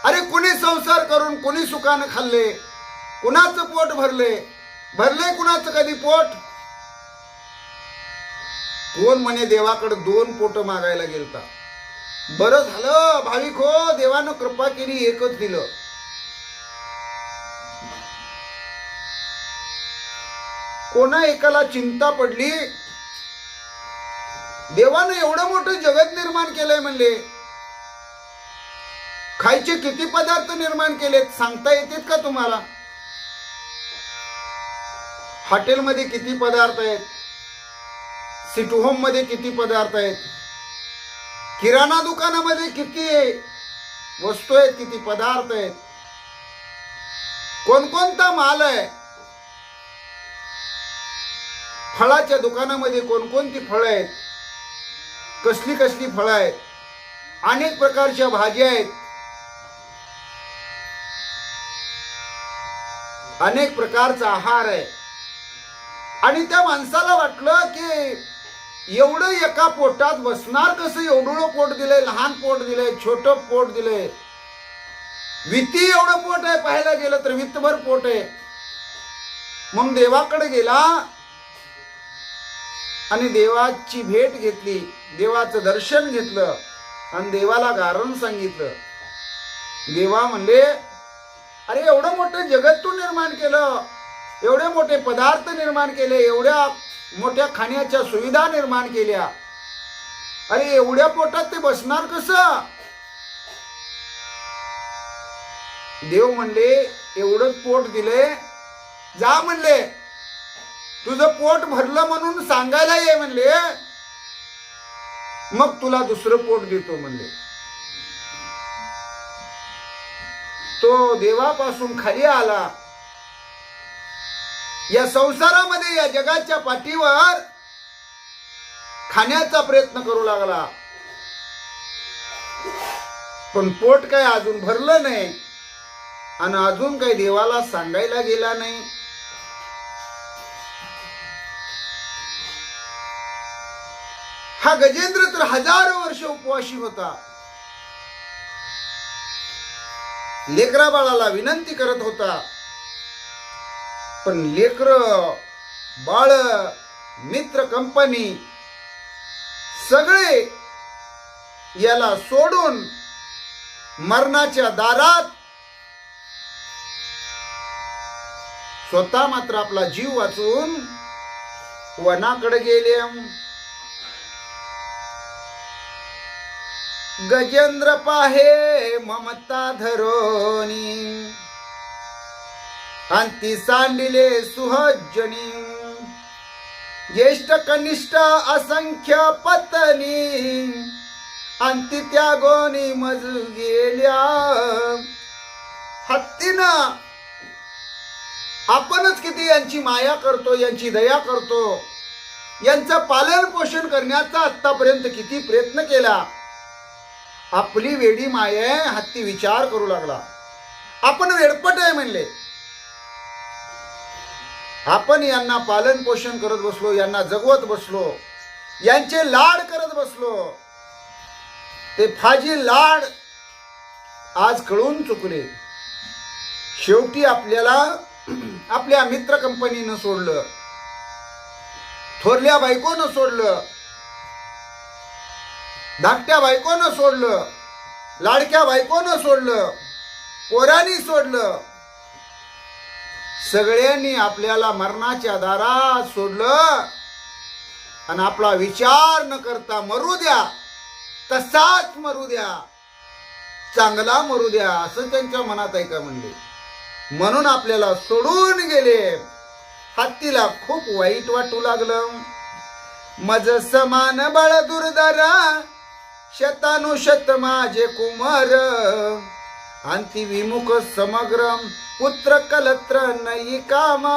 अरे कुणी संसार करून कुणी सुखानं खाल्ले, कुणाचं पोट भरले कुणाचं कधी पोट? कोण म्हणे देवाकडे 2 पोट मागायला गेलता, बरं झालं भाविक हो, देवानं कृपा केली, एकच दिलं. कोणा एकाला चिंता पडली, देवानं एवढं मोठं जगत निर्माण केलंय म्हणले, खायचे किती पदार्थ निर्माण केलेत सांगता येतात का तुम्हाला? हॉटेलमध्ये किती पदार्थ आहेत, सिटी होम मध्ये किती पदार्थ आहेत, किराणा दुकानामध्ये किती वस्तू आहेत, किती पदार्थ आहेत, कोणकोणता माल आहे, फळाच्या दुकानामध्ये कोणकोणती फळं आहेत, कसली कसली फळं आहेत, अनेक प्रकारच्या भाज्या आहेत, अनेक प्रकारचा आहार आहे. आणि त्या माणसाला वाटलं की एवढं एका पोटात बसणार कसं? एवढं पोट दिलंय, लहान पोट दिलंय, छोटं पोट दिलंय, विती एवढं पोट आहे, पाहायला गेलं तर वित्तभर पोट आहे. मग देवाकडे गेला आणि देवाची भेट घेतली, देवाचं दर्शन घेतलं आणि देवाला कारण सांगितलं. देवा म्हणले, अरे एवढं मोठं जगत तू निर्माण केलं, एवढे मोठे पदार्थ निर्माण केले, एवढ्या मोठ्या खाण्याच्या सुविधा निर्माण केल्या, अरे एवढ्या पोटात ते बसणार कसं? देव म्हणले, एवढंच पोट दिले, जा म्हणले, तुझं पोट भरलं म्हणून सांगायला ये म्हणले, मग तुला दुसरं पोट देतो म्हणले. तो देवापासून खाली आला, या संसारामध्ये, या जगाच्या पाठीवर खाण्याचा प्रयत्न करू लागला, पण पोट काय अजून भरलं नाही आणि अजून काही देवाला सांगायला गेला नाही. हा गजेंद्र तर हजारो वर्ष उपवाशी होता, लेकरा बाळाला विनंती करत होता, पण लेकर बाळ, मित्र, कंपनी सगळे याला सोडून मरणाच्या दारात, स्वतः मात्र आपला जीव वाचून वनाकडे गेले. गजेंद्र पाहे ममता धरोनी, अंती सांडिले सुहजनी, ज्येष्ठ कनिष्ठ असंख्य पत्नी, अंती त्यागोनी मज गेल्या. हत्तीनं आपणच किती यांची माया करतो, यांची दया करतो, यांचं पालन पोषण करण्याचा आतापर्यंत किती प्रयत्न केला. आपली वेडी माया आहे, हत्ती विचार करू लागला, आपण वेडपट आहे म्हणले, आपण यांना पालन पोषण करत बसलो, यांना जगवत बसलो, यांचे लाड करत बसलो, ते फाजी लाड आज कळून चुकले. शेवटी आपल्याला आपल्या मित्र कंपनीनं सोडलं, थोरल्या बायकोनं सोडलं, धाकट्या बायकोनं सोडलं, लाडक्या बायकोनं सोडलं, पोरांनी सोडलं, सगळ्यांनी आपल्याला मरणाच्या दारात सोडलं आणि आपला विचार न करता मरू द्या तसाच मरू द्या, चांगला मरू द्या, असं त्यांच्या मनात आहे का म्हणले. म्हणून आपल्याला सोडून गेले. हत्तीला खूप वाईट वाटू लागलं. मज समान बळ दुर्धरा, शतानुशत माझे कुमार, अंती विमुख समग्र, पुत्र कलत्र नाही काम.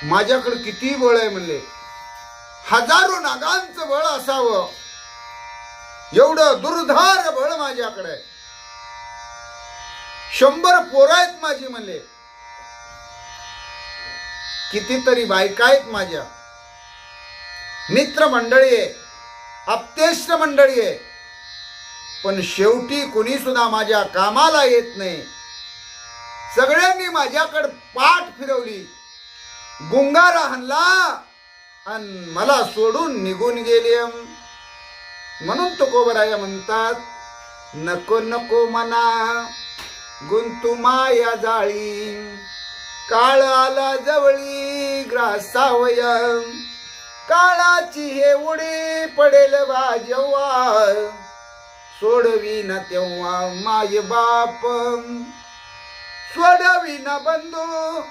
माझ्याकडे किती बळ आहे म्हणले, हजारो नागांचं बळ असावं, एवढं दुर्धार बळ माझ्याकडे आहे. 100 पोरं आहेत माझी म्हणले, कितीतरी बायका आहेत माझ्या, मित्र मंडळी आहे, आप्तेष्ट मंडळी आहे, पण शेवटी कुणी सुद्धा माझ्या कामाला येत नाही. सगळ्यांनी माझ्याकडे पाठ फिरवली, गुंगारा हाणला आणि मला सोडून निघून गेले. म्हणून तुकोबराया म्हणतात, नको नको मना गुंतू माया जाळी, काळ आला जवळी ग्रासावय, काळाची हे उडी पडेल बा जेव्हा, सोडवी ना तेव्हा माय बाप, सोडवी ना बंधू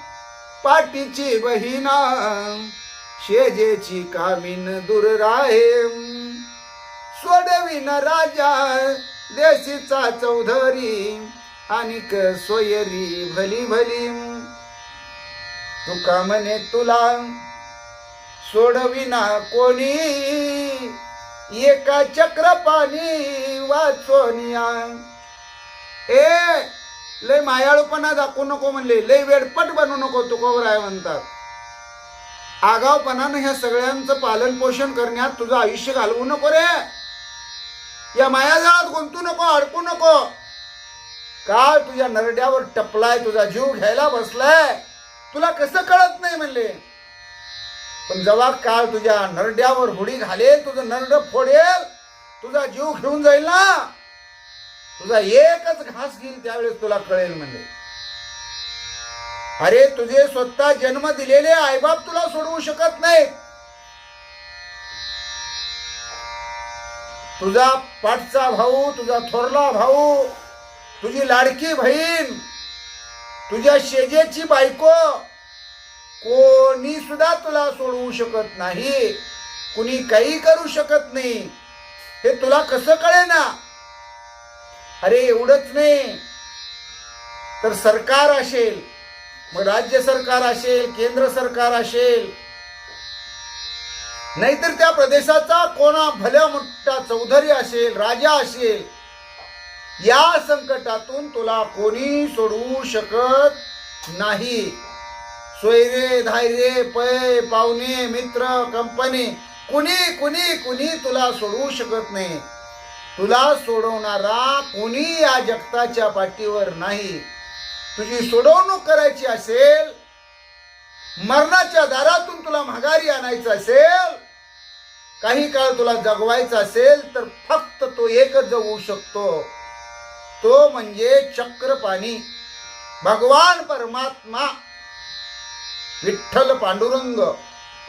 पाठीची बहिणा, शेजेची कामीन दूर राहे, सोडवी ना राजा देशीचा चौधरी, अनिक सोयरी भली भली, तुका म्हणे तुला सोडविना कोणी, एका चक्रपाणी वाचोनिया. ए लय मायाळूपणा दाखवू नको म्हणले, लय वेडपट बनू नको तुकोबराय म्हणतात. आगावपणानं ह्या सगळ्यांचं पालन पोषण करण्यात तुझं आयुष्य घालवू नको रे. या मायाजाळात गुंतू नको, अडकू नको. काळ तुझ्या नरड्यावर टपलाय, तुझा जीव घ्यायला बसलाय, तुला कसं कळत नाही म्हणले. पण जेव्हा काळ तुझ्या नरड्यावर हुडी घालेल, तुझं नरड फोडेल, तुझा जीव घेऊन जाईल ना, तुझा एकच घास घेईल, त्यावेळेस तुला कळेल म्हणले. अरे तुझे स्वतः जन्म दिलेले आईबाप तुला सोडवू शकत नाही. तुझा पाठचा भाऊ, तुझा थोरला भाऊ, तुझी लाडकी बहीण, तुझ्या शेजेची बायको, कोणी सुद्धा तुला सोडवू शकत नाही, कुणी काही करू शकत नाही. हे तुला कसं कळेना? अरे एवढंच नाही तर सरकार असेल, मग राज्य सरकार असेल, केंद्र सरकार असेल, नाहीतर त्या प्रदेशाचा कोणा भल्या मोठा चौधरी असेल, राजा असेल, या संकटातून तुला कोणी सोडवू शकत नाही. सोयरे धायरे पै पाहुणे मित्र कंपनी कुणी कुणी कुणी तुला सोडवू शकत नाही. तुला सोडवणारा कोणी या जगताच्या पाठीवर नाही. तुझी सोडवणूक करायची असेल, मरणाच्या दारातून तुला माघारी आणायचं असेल, काही काळ तुला जगवायचं असेल, तर फक्त तो एकच जगू शकतो, तो म्हणजे चक्रपाणी भगवान परमात्मा विठ्ठल पांडुरंग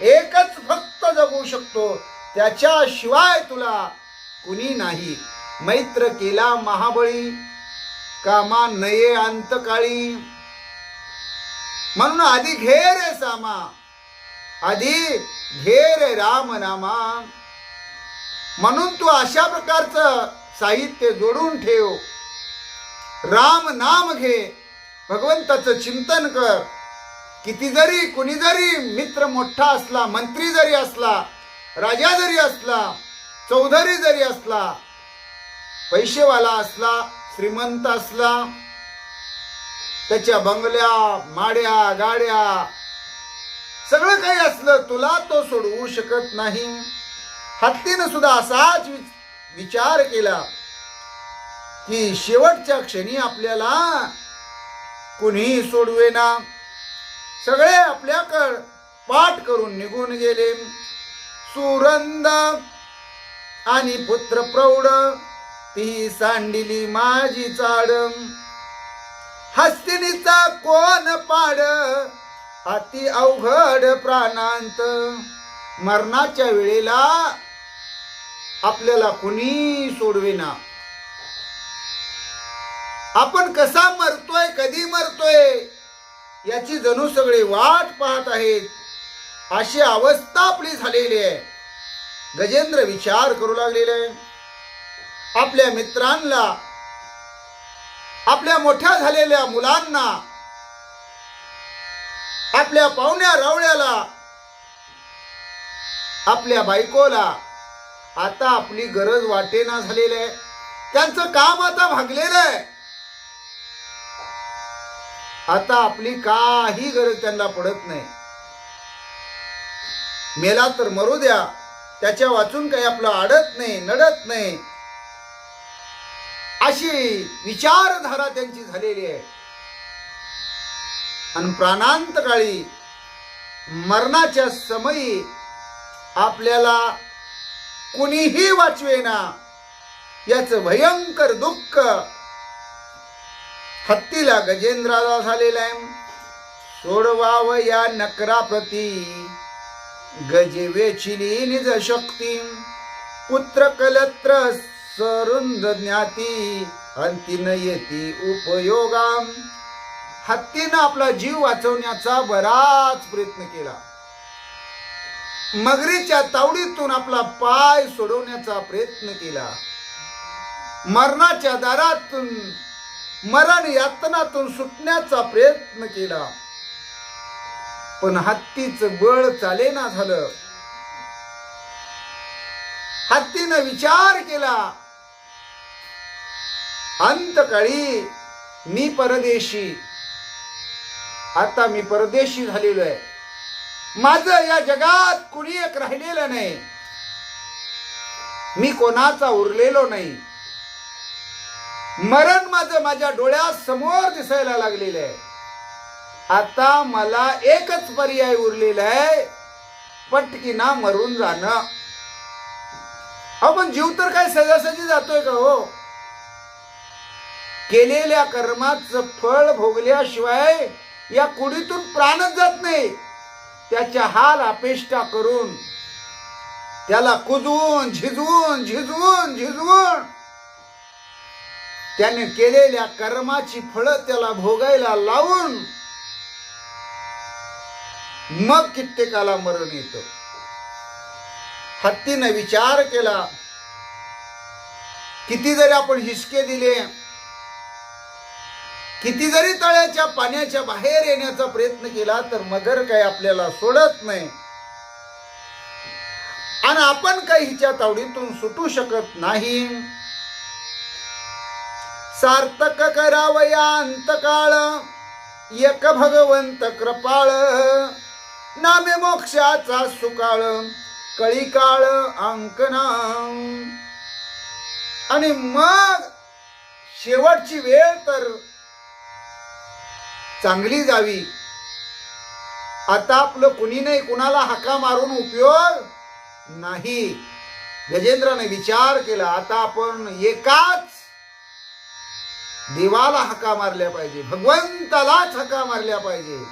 एकच फक्त जगू शकतो. त्याच्याशिवाय तुला कुणी नाही. मैत्र केला महाबळी, कामा नये अंतकाळी, म्हणून आधी घे रे सामा, आधी घे रे राम नामा. म्हणून तू अशा प्रकारचं साहित्य जोडून ठेव. राम नाम घे, भगवंताचं चिंतन कर. किती जरी कुणी जरी मित्र मोठा असला, मंत्री जरी असला, राजा जरी असला, चौधरी जरी असला, पैसेवाला असला, श्रीमंत असला, त्याच्या बंगल्या माड्या गाड्या सगळं काही असलं, तुला तो सोडवू शकत नाही. हत्तीनं सुद्धा असाच विचार केला की शेवटच्या क्षणी आपल्याला कुणीही सोडवेना. सगळे आपल्याकडे पाठ करून निघून गेले. सुरंद आणि पुत्र प्रौढ ती सांडिली माझी चाड, हस्तिनीचा कोण पाड, अति अवघड प्राणांत, मरणाच्या वेळेला आपल्याला कुणी सोडवेना. आपण कसा मरतोय, कधी मरतोय याची जणू सगळे वाट पाहत आहेत, अशी अवस्था आपली झालेली आहे. गजेंद्र विचार करू लागलेले आहे. आपल्या मित्रांना, आपल्या मोठ्या झालेल्या मुलांना, आपल्या पाहुण्या रावळ्याला, आपल्या बायकोला आता आपली गरज वाटेना झालेली आहे. त्यांचं काम आता भागलेलं आहे. आता आपली काही गरज त्यांना पडत नाही. मेला तर मरू द्या, त्याच्या वाचून काही आपलं आडत नाही, नडत नाही, अशी विचारधारा त्यांची झालेली आहे. आणि प्राणांत काळी मरणाच्या समयी आपल्याला कुणीही वाचवेना याचं भयंकर दुःख हत्तीला गजेंद्राला झालेला आहे. सोडवाव या नकराप्रती गजे वेचिली निज शक्ती, पुत्र कलत्र सरुंद ज्ञाती अंतिन येती उपयोगा. हत्तीनं आपला जीव वाचवण्याचा बराच प्रयत्न केला. मगरीच्या तावडीतून आपला पाय सोडवण्याचा प्रयत्न केला. मरणाच्या दारातून, मरण यातनातून सुटण्याचा प्रयत्न केला. पण हत्तीचं बळ चालेना झालं. हत्तीनं विचार केला, अंतकाळी मी परदेशी, आता मी परदेशी झालेलो आहे. माझं या जगात कुणी एक राहिलेलं नाही. मी कोणाचा उरलेलो नाही. मरण माझं माझ्या डोळ्यासमोर दिसायला लागलेलं आहे. आता मला एकच पर्याय उरलेला आहे, पटकीना मरून जाणं. पण जीव तर काय सहजासहजी जातोय का हो? केलेल्या कर्माचं फळ भोगल्याशिवाय या कुडीतून प्राणच जात नाही. त्याच्या हाल अपेष्टा करून, त्याला कुजवून झिजवून झिजवून झिजवून त्याने केलेल्या कर्माची फळं त्याला भोगायला लावून मग कित्येकाला मरण येतं. हत्तीनं विचार केला, किती जरी आपण हिसके दिले, किती जरी तळ्याच्या पाण्याच्या बाहेर येण्याचा प्रयत्न केला, तर मगर काही आपल्याला सोडत नाही. आणि आपण काही हिच्या तावडीतून सुटू शकत नाही. सार्थक करावया अंतकाळ, एक भगवंत कृपाळ, नामे मोक्षाचा सुकाळ, कळीकाळ अंकना. आणि मग शेवटची वेळ तर चांगली जावी. आता आपलं कुणी नाही, कुणाला हाका मारून उपयोग नाही. गजेंद्राने विचार केला, आता आपण एकाच देवाला हाका मारल्या पाहिजे, भगवंतालाच हाका मारल्या पाहिजे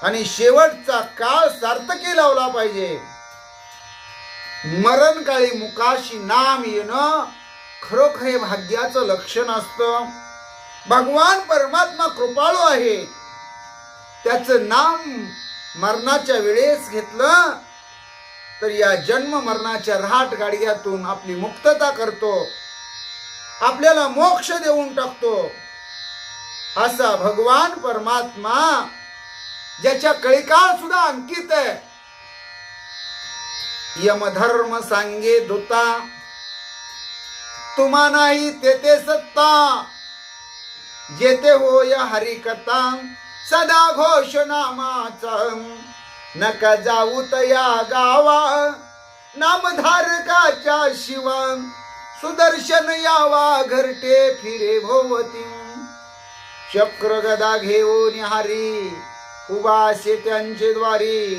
आणि शेवटचा काळ सार्थकी लावला पाहिजे. मरण काळी मुकाशी नाम येणं खरोखर भाग्याचं लक्षण असतं. भगवान परमात्मा कृपाळू आहे. त्याचं नाम मरणाच्या वेळेस घेतलं तर या जन्म मरणाच्या रहाट गाडग्यातून आपली मुक्तता करतो, आपल्याला मोक्ष देऊन टाकतो. असा भगवान परमात्मा ज्याच्या कळीकाळ सुद्धा अंकित आहे. यमधर्म सांगे दूता, तुम्हा नाही तेथे सत्ता, जेते होय हरिकथा, सदा घोष नामाचा. नका जाऊ तया गावा, नामधारकाच्या शिवा, सुदर्शन यावा घरटे फिरे भोवती. चक्र गदा घेऊन हरी उभासे त्यांचे द्वारी,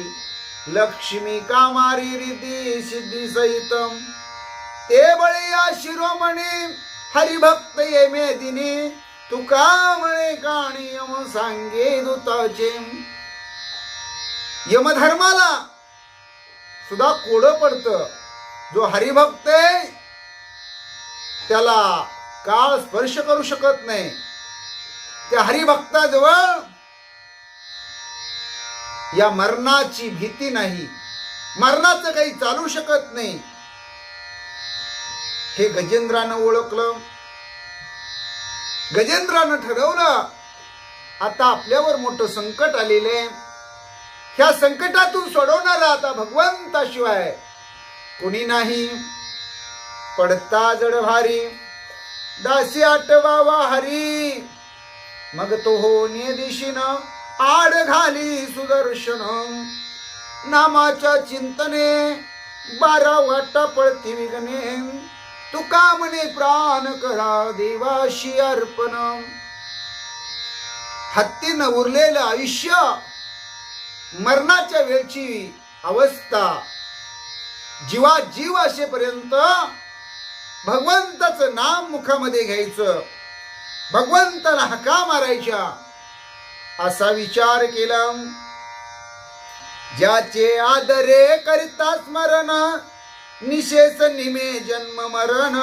लक्ष्मी कामारी रिती सिद्धी सहित. ते बळी शिरोमणी हरिभक्त ये मेदिनी, तुका म्हणे काणी यम सांगे दूताचे. यमधर्माला सुद्धा कोडं पडतं. जो हरिभक्त आहे त्याला काळ स्पर्श करू शकत नाही. त्या हरिभक्ताजवळ या मरणाची भीती नाही, मरणाचं काही चालू शकत नाही. हे गजेंद्रानं ओळखलं. गजेंद्रानं ठरवलं आता आपल्यावर मोठं संकट आलेले, ह्या संकटातून सोडवणारा आता भगवंताशिवाय कोणी नाही. पडता जड भारी दासी आटवावा हरी, मग तो होणे दिशीन आड घाली सुदर्शन. नामाच्या चिंतने 12 वाटा पळती विघ्ने, तुका म्हणे प्राण करा देवाशी अर्पण. हत्तीनं उरलेलं आयुष्य, मरणाच्या वेळची अवस्था, जीवा जीव असेपर्यंत भगवंताचं नाम मुखामध्ये घ्यायचं, भगवंताला हाका मारायच्या असा विचार केला. ज्याचे आदरे करिता स्मरण, निशेष निमे जन्म मरण.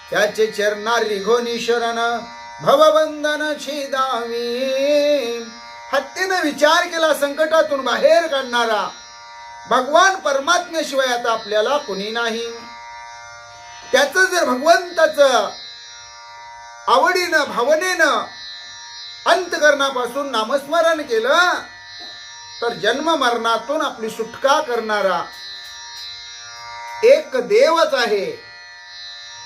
त्याचे चरणारी घोनी शरण, भवबंधन छेदावी. हत्तीनं विचार केला संकटातून बाहेर काढणारा भगवान परमात्म्याशिवाय आता आपल्याला कोणी नाही. त्याचं जर भगवंताचं आवडीनं भावनेनं अंतकरणापासून नामस्मरण केलं तर जन्म मरणातून आपली सुटका करणारा एक देवच आहे.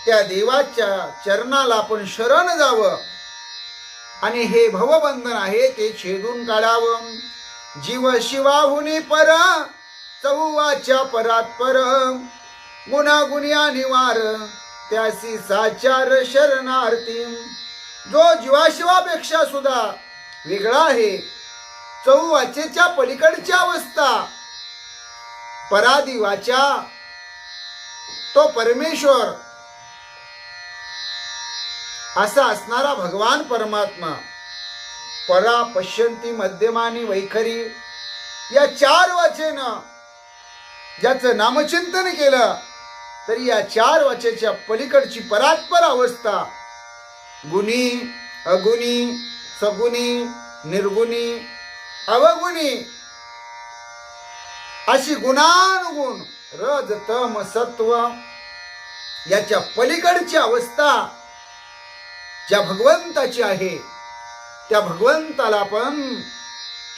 त्या देवाच्या चरणाला आपण शरण जावं आणि हे भवबंधन आहे ते छेदून काढावं. जीव शिवाहुनी पर, चौवाच्या परात पर. गुणागुण्या निवार, त्यासी साचार शरणार्थी. जो जीवाशिवापेक्षा सुद्धा वेगळा आहे, चौवाचेच्या पलीकडची अवस्था, परादी वाचा तो परमेश्वर असा असणारा भगवान परमात्मा. परा पश्यंती मध्यमानी वैखरी, या 4 वाचेनं ज्याचं नामचिंतन केलं तरी या 4 वाचेच्या पलीकडची परात्पर अवस्था, गुणी अगुणी सगुणी निर्गुणी अवगुणी अशी गुणानुगुण रज तम सत्व याच्या पलीकडची अवस्था ज्या भगवंताची आहे त्या भगवंताला आपण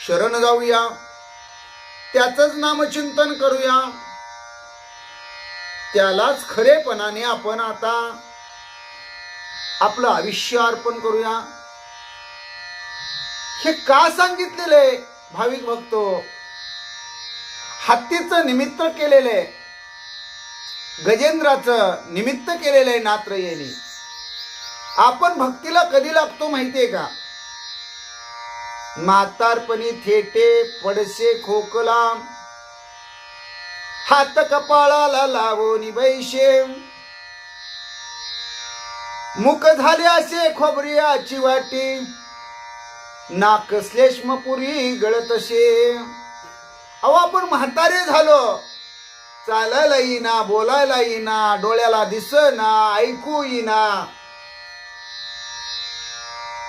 शरण जाऊया, त्याचंच नामचिंतन करूया, त्यालाच खरेपणाने आपण आता आपलं आयुष्य अर्पण करूया. हे का सांगितलेलं आहे भाविक भक्तो? हत्तीचं निमित्त केलेलं, गजेंद्राचं निमित्त केलेलं आहे नात्रयेने. आपण भक्तीला कधी लागतो माहितीये का? म्हातारपणी थेटे पडसे खोकला, हात कपाळाला लावोनी बैशे, मुख झाले असे खोबऱ्याची वाटी, नाक श्लेष्मपुरी गळतसे. अहो आपण म्हातारे झालो, चालायला येईना, बोलायला येईना, डोळ्याला दिसेना, ऐकू येईना,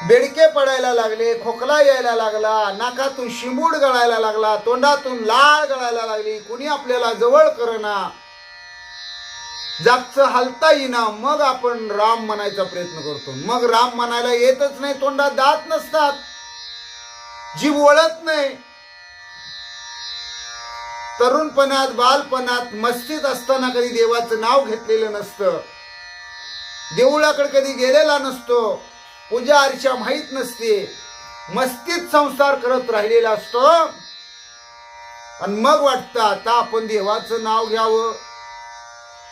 बेडके पडायला लागले, खोकला यायला लागला, नाकातून शिंबूड गळायला लागला, तोंडातून लाळ गळायला लागली, कुणी आपल्याला जवळ करना, जागचं हलता येईना. मग आपण राम म्हणायचा प्रयत्न करतो. मग राम म्हणायला येतच नाही, तोंडात दात नसतात, जीव वळत नाही. तरुणपणात बालपणात मस्तीत असताना कधी देवाचं नाव घेतलेलं नसतं, देऊळाकडे कधी गेलेला नसतो, पूजा अर्चा माहित नसते, मस्तीत संसार करत राहिलेला असतो. आणि मग वाटतं आता आपण देवाचं नाव घ्यावं.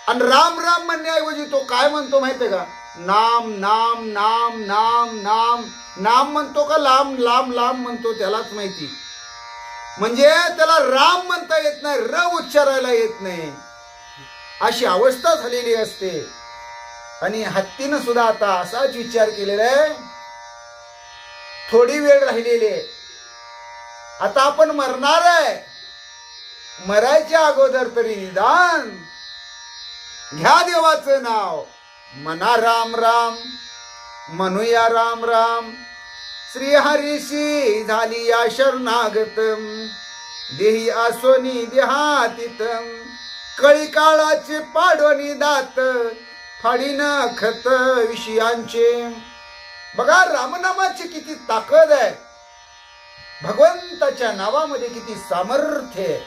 आणि राम राम म्हणण्याऐवजी तो काय म्हणतो माहितीये का? नाम नाम नाम नाम नाम. नाम म्हणतो का लांब लांब लांब म्हणतो त्यालाच माहिती. म्हणजे त्याला राम म्हणता येत नाही, र उच्चारायला येत नाही, अशी अवस्था झालेली असते. आणि हत्तीनं सुद्धा आता असाच विचार केलेला आहे, थोडी वेळ राहिलेली आहे, आता आपण मरणार आहे, मरायच्या अगोदर तरी निदान घ्या देवाचं नाव, मना राम राम, म्हणूया राम राम. श्रीहरीशी झाली या शरणागत, देही आसोनी देहातीत, कळी काळाचे पाडवणी दात, फाडीन खत विषयांचे. बघा रामनामाची किती ताकद आहे, भगवंताच्या नावामध्ये किती सामर्थ्य आहे.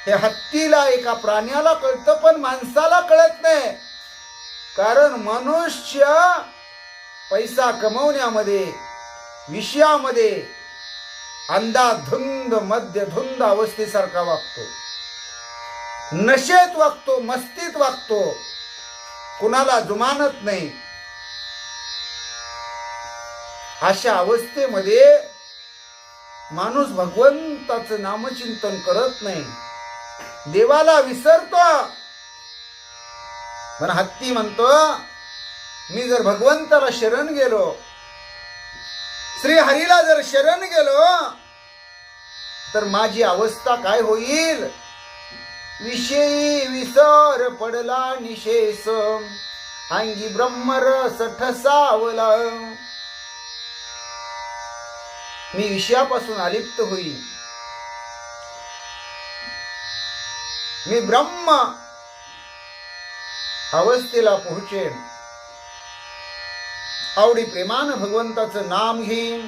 हे हत्तीला, एका प्राण्याला कळतं, पण माणसाला कळत नाही. कारण मनुष्य पैसा कमवण्यामध्ये, विषयामध्ये अंधाधुंद मध्यधुंद अवस्थेसारखा वागतो, नशेत वागतो, मस्तीत वागतो, कुणाला जुमानत नाही. अशा अवस्थेमध्ये माणूस भगवंताचं नामचिंतन करत नाही, देवाला विसरतो. पण हत्ती म्हणतो, मी जर भगवंताला शरण गेलो, श्री हरीला जर शरण गेलो, तर माझी अवस्था काय होईल. विषयी विसर पडला निशेष, अंगी ब्रह्मरस ठसावला. मी विषयापासून अलिप्त होईल, मी ब्रह्म अवस्थेला पोहोचेन. आवडी प्रेमानं भगवंताचं नाम घेईन,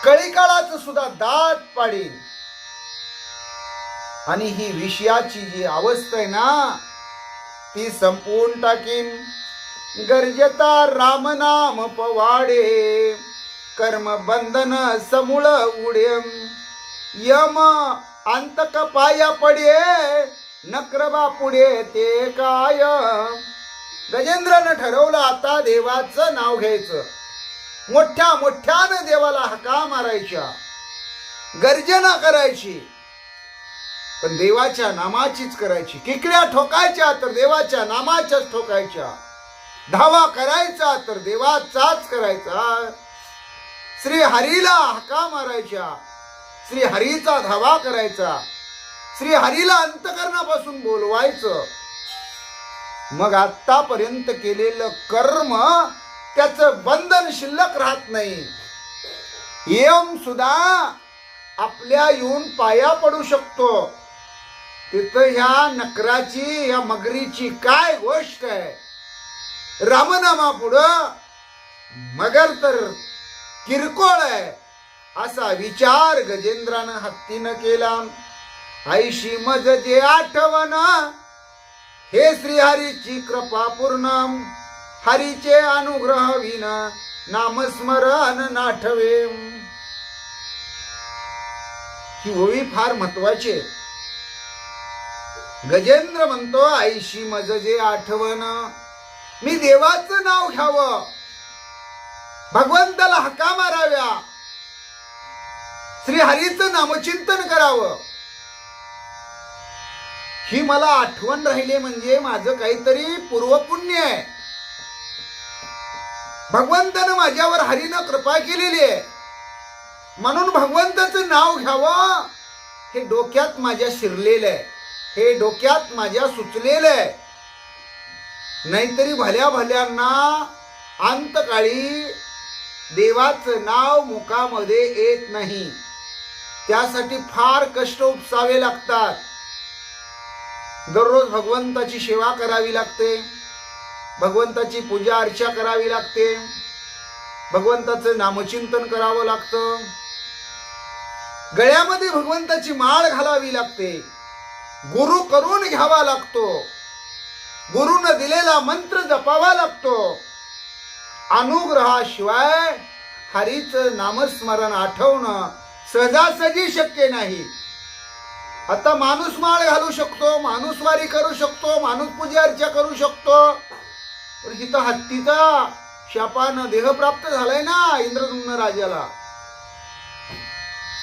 कळीकाळाचं सुद्धा दाट पाडीन. आणि ही विषयाची जी अवस्था आहे ना, ती संपवून टाकीन. गरजता राम नाम पवाडे, कर्म बंधन समूळ उडे. यम अंतक पाया पडे, नक्रबा पुढे ते काय. गजेंद्रानं ठरवलं आता देवाचं नाव घ्यायचं, मोठ्या मोठ्यानं देवाला हाका मारायच्या, गर्जना करायची, पण देवाच्या नामाचीच करायची. किकड्या ठोकायच्या तर देवाच्या नामाच्याच ठोकायच्या, धावा करायचा तर देवाचाच करायचा. श्री हरीला हाका मारायच्या, श्री हरीचा धावा करायचा, श्री हरीला अंतकरणापासून बोलवायचं. मग आतापर्यंत केलेलं कर्म त्याचं बंधन शिल्लक राहत नाही. यम सुद्धा आपल्या येऊन पाया पडू शकतो. तिथं ह्या नकराची, या मगरीची काय गोष्ट आहे. रामनामा पुढं मगर तर किरकोळ आहे, असा विचार गजेंद्रानं हत्तीनं केला. ऐशी मज जे आठवण, हे श्रीहरीची कृपा पूर्ण, हरीचे अनुग्रह विना नामस्मरण नाठवे. ही ओळी फार महत्वाची आहे. गजेंद्र म्हणतो, ऐशी मज जे आठवण, मी देवाचं नाव घ्यावं, भगवंताला हाका माराव्या, श्री हरीचं नामचिंतन करावं, ही मला आठवण राहिले म्हणजे माझं काहीतरी पूर्वपुण्य आहे. भगवंतानं माझ्यावर हरीनं कृपा केलेली आहे, म्हणून भगवंताचं नाव घ्यावं हे डोक्यात माझ्या शिरलेलं आहे, हे डोक्यात माझ्या सुचलेलं आहे. नाहीतरी भल्या भल्यांना अंतकाळी देवाचं नाव मुखामध्ये येत नाही, त्यासाठी फार कष्ट उपसावे लागतात. दररोज भगवंताची सेवा करावी लागते, भगवंताची पूजा अर्चा करावी लागते, भगवंताचं नामचिंतन करावं लागतं, गळ्यामध्ये भगवंताची माळ घालावी लागते, गुरु करून घ्यावा लागतो, गुरुनं दिलेला मंत्र जपावा लागतो. अनुग्रहाशिवाय हरीचं नामस्मरण आठवणं सहजासहजी शक्य नाही. आता माणूस माळ घालू शकतो, माणूस वारी करू शकतो, माणूस पूजा अर्चा करू शकतो, पण इथं हत्तीचा शापानं देह प्राप्त झालाय ना इंद्रद्युम्न राजाला.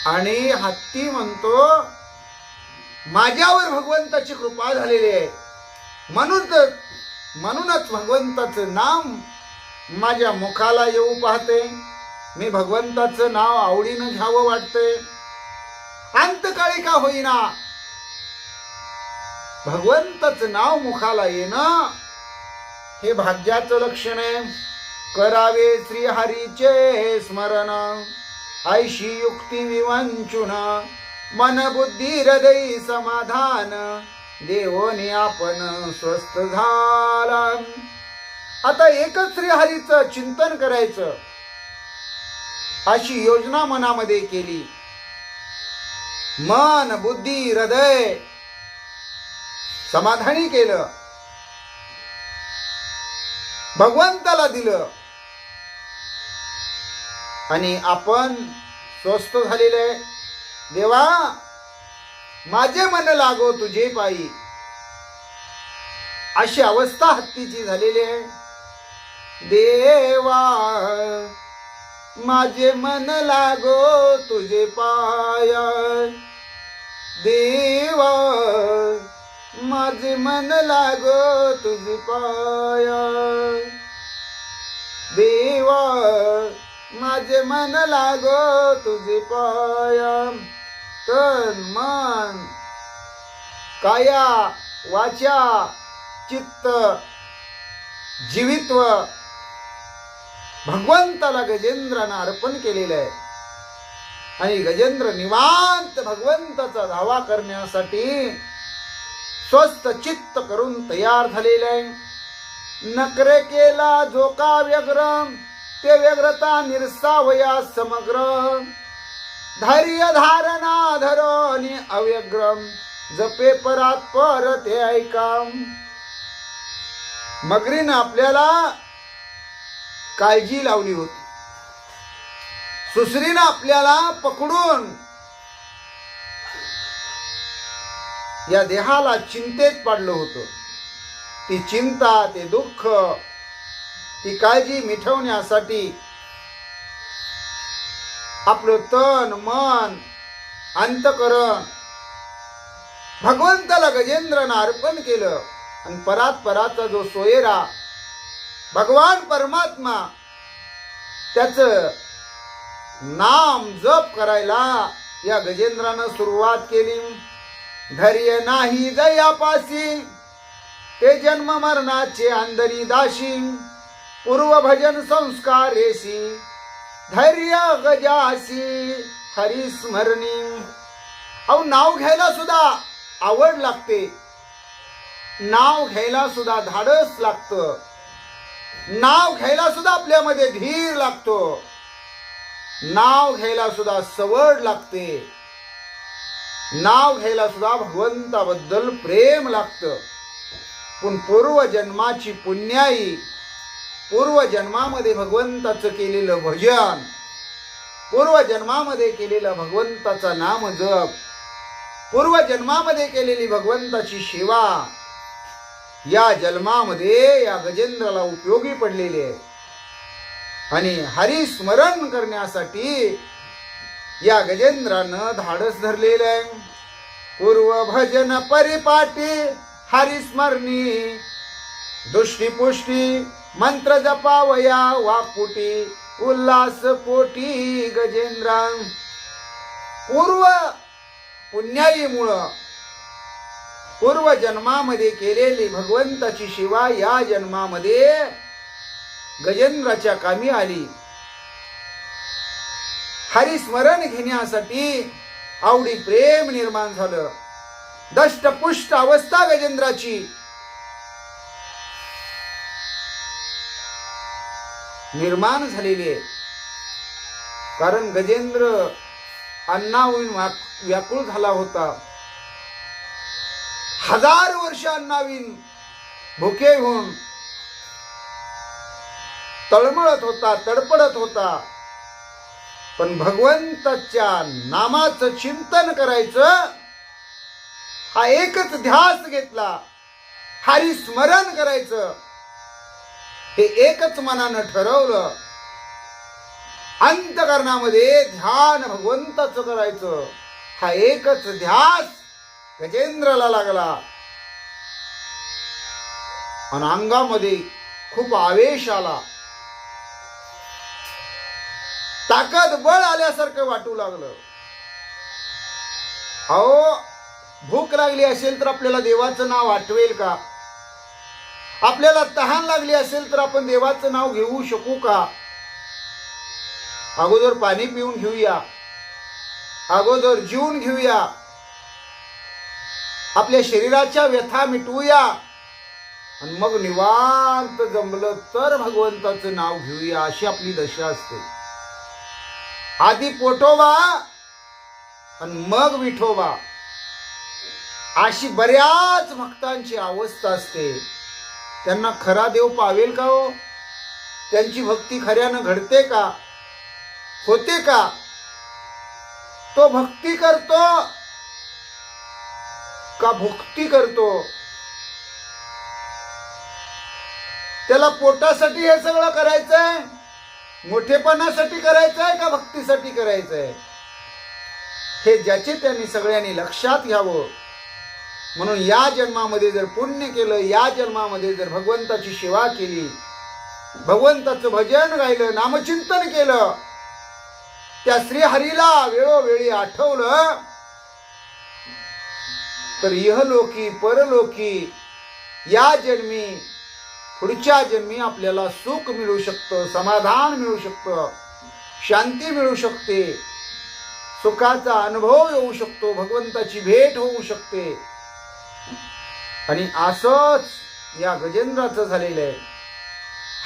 आणि हत्ती म्हणतो, माझ्यावर भगवंताची कृपा झालेली आहे, म्हणूनच भगवंताचं नाम माझ्या मुखाला येऊ पाहते, मी भगवंताचं नाव आवडीनं घ्यावं वाटते. अंतकाळी का होईना भगवंतच नाव मुखाला येणं हे भाग्याचं लक्षण आहे. करावे श्रीहरीचे स्मरण ऐशी युक्ती विवंचुन मन बुद्धी हृदय समाधान देवोनी आपण स्वस्थ झाला. आता एकच श्रीहरीचं चिंतन करायचं अशी योजना मनामध्ये केली. मन बुद्धी हृदय समाधानी केलं, भगवंताला दिलं आणि आपण स्वस्थ झालेले. देवा माझे मन लागो तुझे पायी अशी अवस्था हत्तीची झालेली आहे. देवा माझे मन लागो तुझे पाया, देवा माझे मन लागो तुझे पाया, देवा माझे मन लागो तुझे पाया. तन मन काया वाचा चित्त जीवित्व भगवंताला गजेंद्रानं अर्पण केलेलं आहे. आणि गजेंद्र निवांत भगवंताचा धावा करण्यासाठी स्वस्थ चित्त करून तयार झालेले आहे. नकरे केला झोका व्यग्र ते व्यग्रता निर्सावया समग्र, धैर्य धारणा धरोनी अव्यग्रम जपे परात पर ते ऐका. मगरीनं आपल्याला काळजी लावली होती, सुसरीनं आपल्याला पकडून या देहाला चिंतेत पाडलं होतं. ती चिंता ते दुःख ती काळजी मिटवण्यासाठी आपलं तन मन अंतकरण भगवंताला गजेंद्रानं अर्पण केलं. आणि परात्पराचा जो सोयरा भगवान परमात्मा त्याचं नाम जप करायला या गजेंद्रानं सुरुवात केली. धैर्य नाही जयापासी ते जन्म मरणाचे अंधरी दाशी, पूर्व भजन संस्कार रेसी धैर्य गजासी हरिस्मरणी. अहो नाव घ्यायला सुद्धा आवड लागते, नाव घ्यायला सुद्धा धाडस लागतं, नाव घ्यायला सुद्धा आपल्यामध्ये धीर लागतो, नाव घ्यायला सुद्धा सवड लागते, नाव घ्यायला सुद्धा भगवंताबद्दल प्रेम लागतं. पण पूर्वजन्माची पुण्याई, पूर्वजन्मामध्ये भगवंताचं केलेलं भजन, पूर्वजन्मामध्ये केलेला भगवंताचा नाम जप, पूर्वजन्मामध्ये केलेली भगवंताची सेवा या जन्मामध्ये या गजेंद्राला उपयोगी पडलेली आहे. आणि हरिस्मरण करण्यासाठी या गजेंद्रानं धाडस धरलेलं आहे. पूर्व भजन परिपाटी हरिस्मरणी दृष्टीपुष्टी मंत्र जपावया वाकुटी उल्हास पोटी गजेंद्रा. पूर्व पुण्याईमुळं पूर्व जन्मामध्ये केलेली भगवंताची सेवा या जन्मामध्ये गजेंद्राच्या कामी आली. हरिस्मरण घेण्यासाठी आवडी प्रेम निर्माण झालं. दष्टपुष्ट अवस्था गजेंद्राची निर्माण झालेली आहे. कारण गजेंद्र अन्नाविन व्याकुळ झाला होता. 1000 वर्ष अन्नाविन भुके होऊन तळमळत होता, तडपडत होता. पण भगवंताच्या नामाचं चिंतन करायचं हा एकच ध्यास घेतला. हरिस्मरण करायचं हे एकच मनानं ठरवलं. अंतकरणामध्ये ध्यान भगवंताचं करायचं हा एकच ध्यास गजेंद्राला लागला. आणि अंगामध्ये खूप आवेश आला, ताकद बळ आल्यासारखं वाटू लागलं. अहो, भूक लागली असेल तर आपल्याला देवाचं नाव आठवेल का? आपल्याला तहान लागली असेल तर आपण देवाचं नाव घेऊ शकू का? अगोदर पाणी पिऊन घेऊया, अगोदर जीवन घेऊया, आपल्या शरीराच्या व्यथा मिटवूया आणि मग निवांत जमलं तर भगवंताचं नाव घेऊया, अशी आपली दशा असते. आधी पोटोबा आणि मग विठोबा, अशी बऱ्याच भक्तांची अवस्था असते. त्यांना खरा देव पावेल का हो? त्यांची भक्ती खऱ्यानं घडते का? होते का? तो भक्ती करतो का भुक्ती करतो? त्याला पोटासाठी हे सगळं करायचंय, मोठेपणासाठी करायचंय का भक्तीसाठी करायचंय? हे ज्याचे त्यांनी सगळ्यांनी लक्षात घ्यावं. म्हणून या जन्मामध्ये जर पुण्य केलं, या जन्मामध्ये जर भगवंताची सेवा केली, भगवंताचं भजन गायलं, नामचिंतन केलं, त्या श्रीहरीला वेळोवेळी आठवलं तर इहलोकी परलोकी या जन्मी पुढच्या जन्मी आपल्याला सुख मिळू शकतं, समाधान मिळू शकतं, शांती मिळू शकते, सुखाचा अनुभव येऊ शकतो, भगवंताची भेट होऊ शकते. आणि असंच या गजेंद्राचं झालेलं आहे.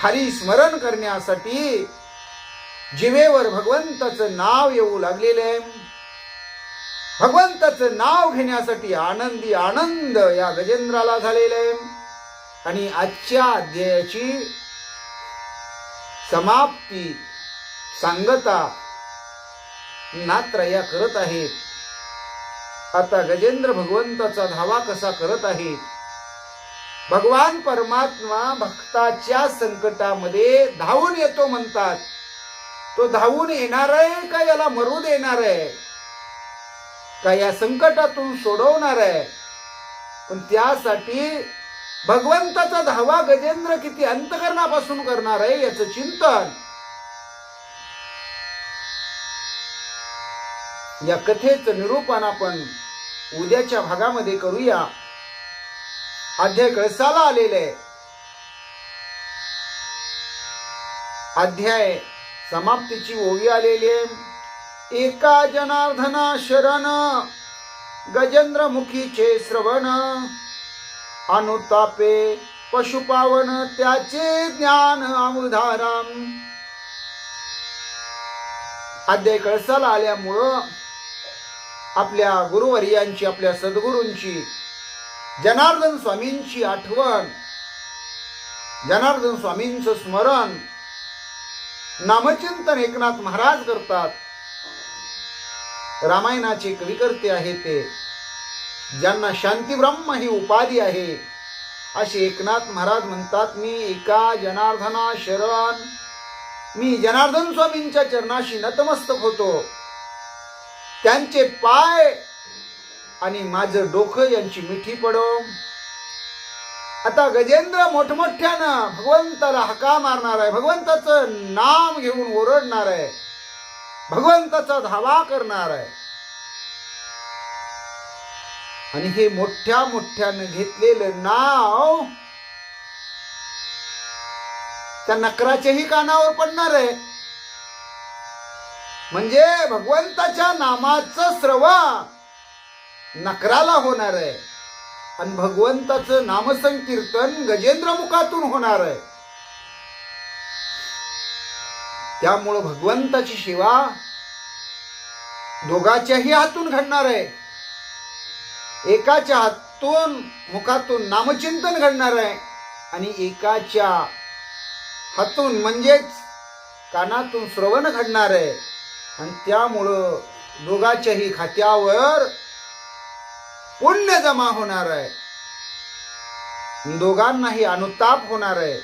हरी स्मरण करण्यासाठी जिवेवर भगवंताचं नाव येऊ लागलेलं आहे. भगवंताचं नाव घेण्यासाठी आनंदी आनंद या गजेंद्राला झालेला आहे. आणि आजच्या अध्यायाची समाप्ती सांगता नात्रया करत आहेत. आता गजेंद्र भगवंताचा धावा कसा करत आहे? भगवान परमात्मा भक्ताच्या संकटामध्ये धावून येतो म्हणतात. तो धावून येणार आहे का याला मरू देणार आहे, का या संकटातून सोडवणार आहे? पण त्यासाठी भगवंताचा धावा गजेंद्र किती अंतःकरणापासून करणार आहे याचं चिंतन या कथेचं निरूपण आपण उद्याच्या भागामध्ये करूया. अध्याय कळसाला आलेले, अध्याय समाप्तीची ओवी आलेली आहे. एका जनार्दना शरण गजेंद्र मुखीचे श्रवण, अनुतापे पशुपावन त्याचे ज्ञान अमृधाराम. अध्याय कळसाला आल्यामुळं आपल्या गुरुवर्यांची, आपल्या सद्गुरूंची, जनार्दन स्वामींची आठवण, जनार्दन स्वामींचं स्मरण, नामचिंतन एकनाथ महाराज करतात. रामायणाचे कविकर्ते आहेत ते, ज्यांना शांती ब्रह्म ही उपाधी आहे, असे एकनाथ महाराज म्हणतात, मी एका जनार्दना शरण, मी जनार्दन स्वामींच्या चरणाशी नतमस्तक होतो. त्यांचे पाय आणि माझं डोकं यांची मिठी पडो. आता गजेंद्र मोठमोठ्यानं भगवंताला हका मारणार आहे, भगवंताचं नाम घेऊन ओरडणार आहे, भगवंताचा धावा करणार आहे. आणि हे मोठ्या मोठ्यानं घेतलेलं नाव त्या नकराच्याही कानावर पडणार आहे. म्हणजे भगवंताच्या नामाचं श्रवण नकराला होणार आहे आणि भगवंताचं नामसंकीर्तन गजेंद्र मुखातून होणार आहे. त्यामुळं भगवंताची सेवा दोघाच्याही हातून घडणार आहे. एकाच्या हातून मुखातून नामचिंतन घडणार आहे आणि एकाच्या हातून म्हणजेच कानातून श्रवण घडणार आहे. आणि त्यामुळं दोघाच्याही खात्यावर पुण्य जमा होणार आहे, दोघांनाही अनुताप होणार आहे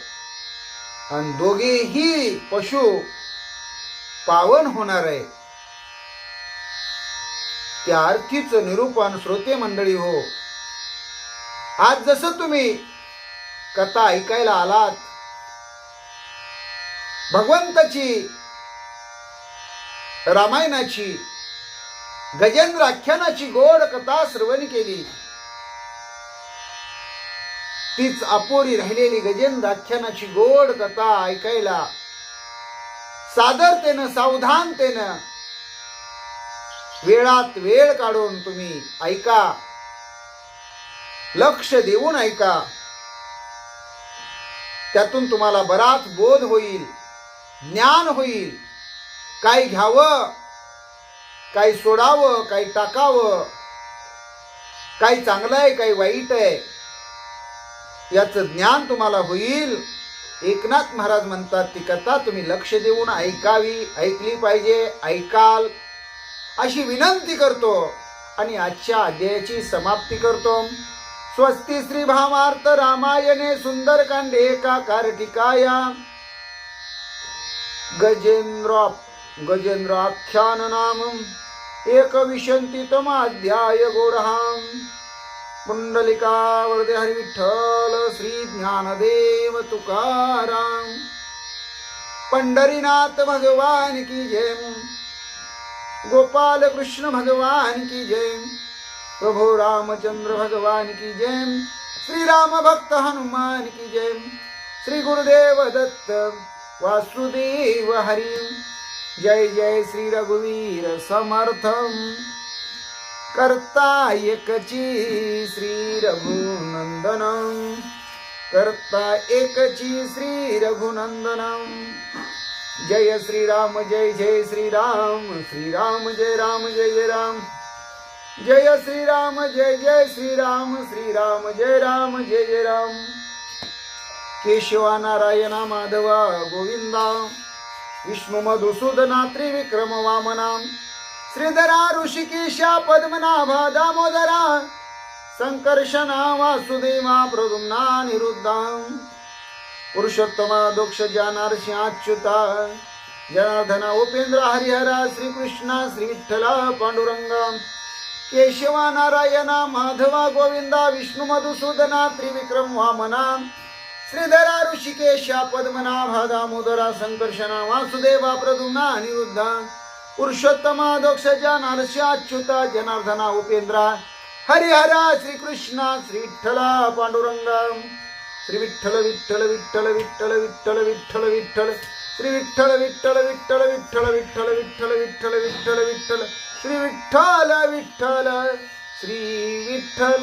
आणि दोघेही पशु पावन होणार आहे. त्या अर्थीचं निरूपण श्रोते मंडळी हो, आज जसं तुम्ही कथा ऐकायला आलात, भगवंताची रामायणाची गजेंद्र आख्यानाची गोड कथा श्रवण केली. तीच अपुरी राहिलेली गजेंद्र आख्यानाची गोड कथा ऐकायला सादरतेनं सावधानतेनं वेळात वेळ काढून तुम्ही ऐका, लक्ष देऊन ऐका. त्यातून तुम्हाला बराच बोध होईल, ज्ञान होईल. काय घ्यावं, काय सोडावं, काय टाकावं, काय चांगलं आहे, काय वाईट आहे, याचं ज्ञान तुम्हाला होईल. एकनाथ महाराज म्हणतात ती कथा तुम्ही लक्ष देऊन ऐकावी, ऐकली पाहिजे, ऐकाल अशी विनंती करतो आणि आजच्या अध्यायाची समाप्ती करतो. स्वस्ति श्री भामार्थ रामायणे सुंदरकांडे एकाकार टीकाया गजेंद्र आख्यान नाम एकविंशतितमाध्याय गोरहाम. पुंडलिका वरदे हरी विठ्ठल श्री ज्ञानदेव तुकाराम. पंढरीनाथ भगवान की जय, गोपाल कृष्ण भगवान की जय, प्रभु रामचंद्र भगवान की जय, श्री राम भक्त हनुमान की जय, श्री गुरुदेव दत्त वासुदेव हरी. जय जय श्री रघुवीर समर्थम. करता एकची श्री रघुनंदनम, करता एकची श्री रघुनंदनम. जय श्री राम जय जय श्री राम, श्री राम जय जय राम. जय श्री राम जय जय श्री राम, श्री राम जय जय राम. केशवा नारायण माधवा गोविंदा, विष्णु मधुसूदना त्रिविक्रम वामना, श्रीधरा ऋषिकेशा पद्मनाभा दामोदरा, संकर्षणा वासुदेवा प्रद्युम्ना निरुद्धा, पुरुषोत्तमा दोक्ष जानार्षि अच्युता, जनार्दना उपेंद्र हरिहरा, श्रीकृष्णा श्री विठ्ठला पांडुरंगा, केशवा नारायणा माधवा गोविंदा, विष्णु मधुसूदना त्रिविक्रम वामना, श्रीधरा ऋषिकेशा पद्मनाभा दामोदरा, संकर्षणा वासुदेवा प्रद्युम्ना अनिरुद्धा, पुरुषोत्तमा दोक्षजा नरस्य अच्युता, जनार्दना उपेंद्रा हरिहरा, श्रीकृष्णा श्री विठ्ठला पांडुरंगा. श्री विठ्ठल विठ्ठल विठ्ठल विठ्ठल विठ्ठल विठ्ठल विठ्ठल, श्री विठ्ठल विठ्ठल विठ्ठल विठ्ठल विठ्ठल विठ्ठल विठ्ठल विठ्ठल विठ्ठल, श्री विठ्ठल विठ्ठल श्री विठ्ठल.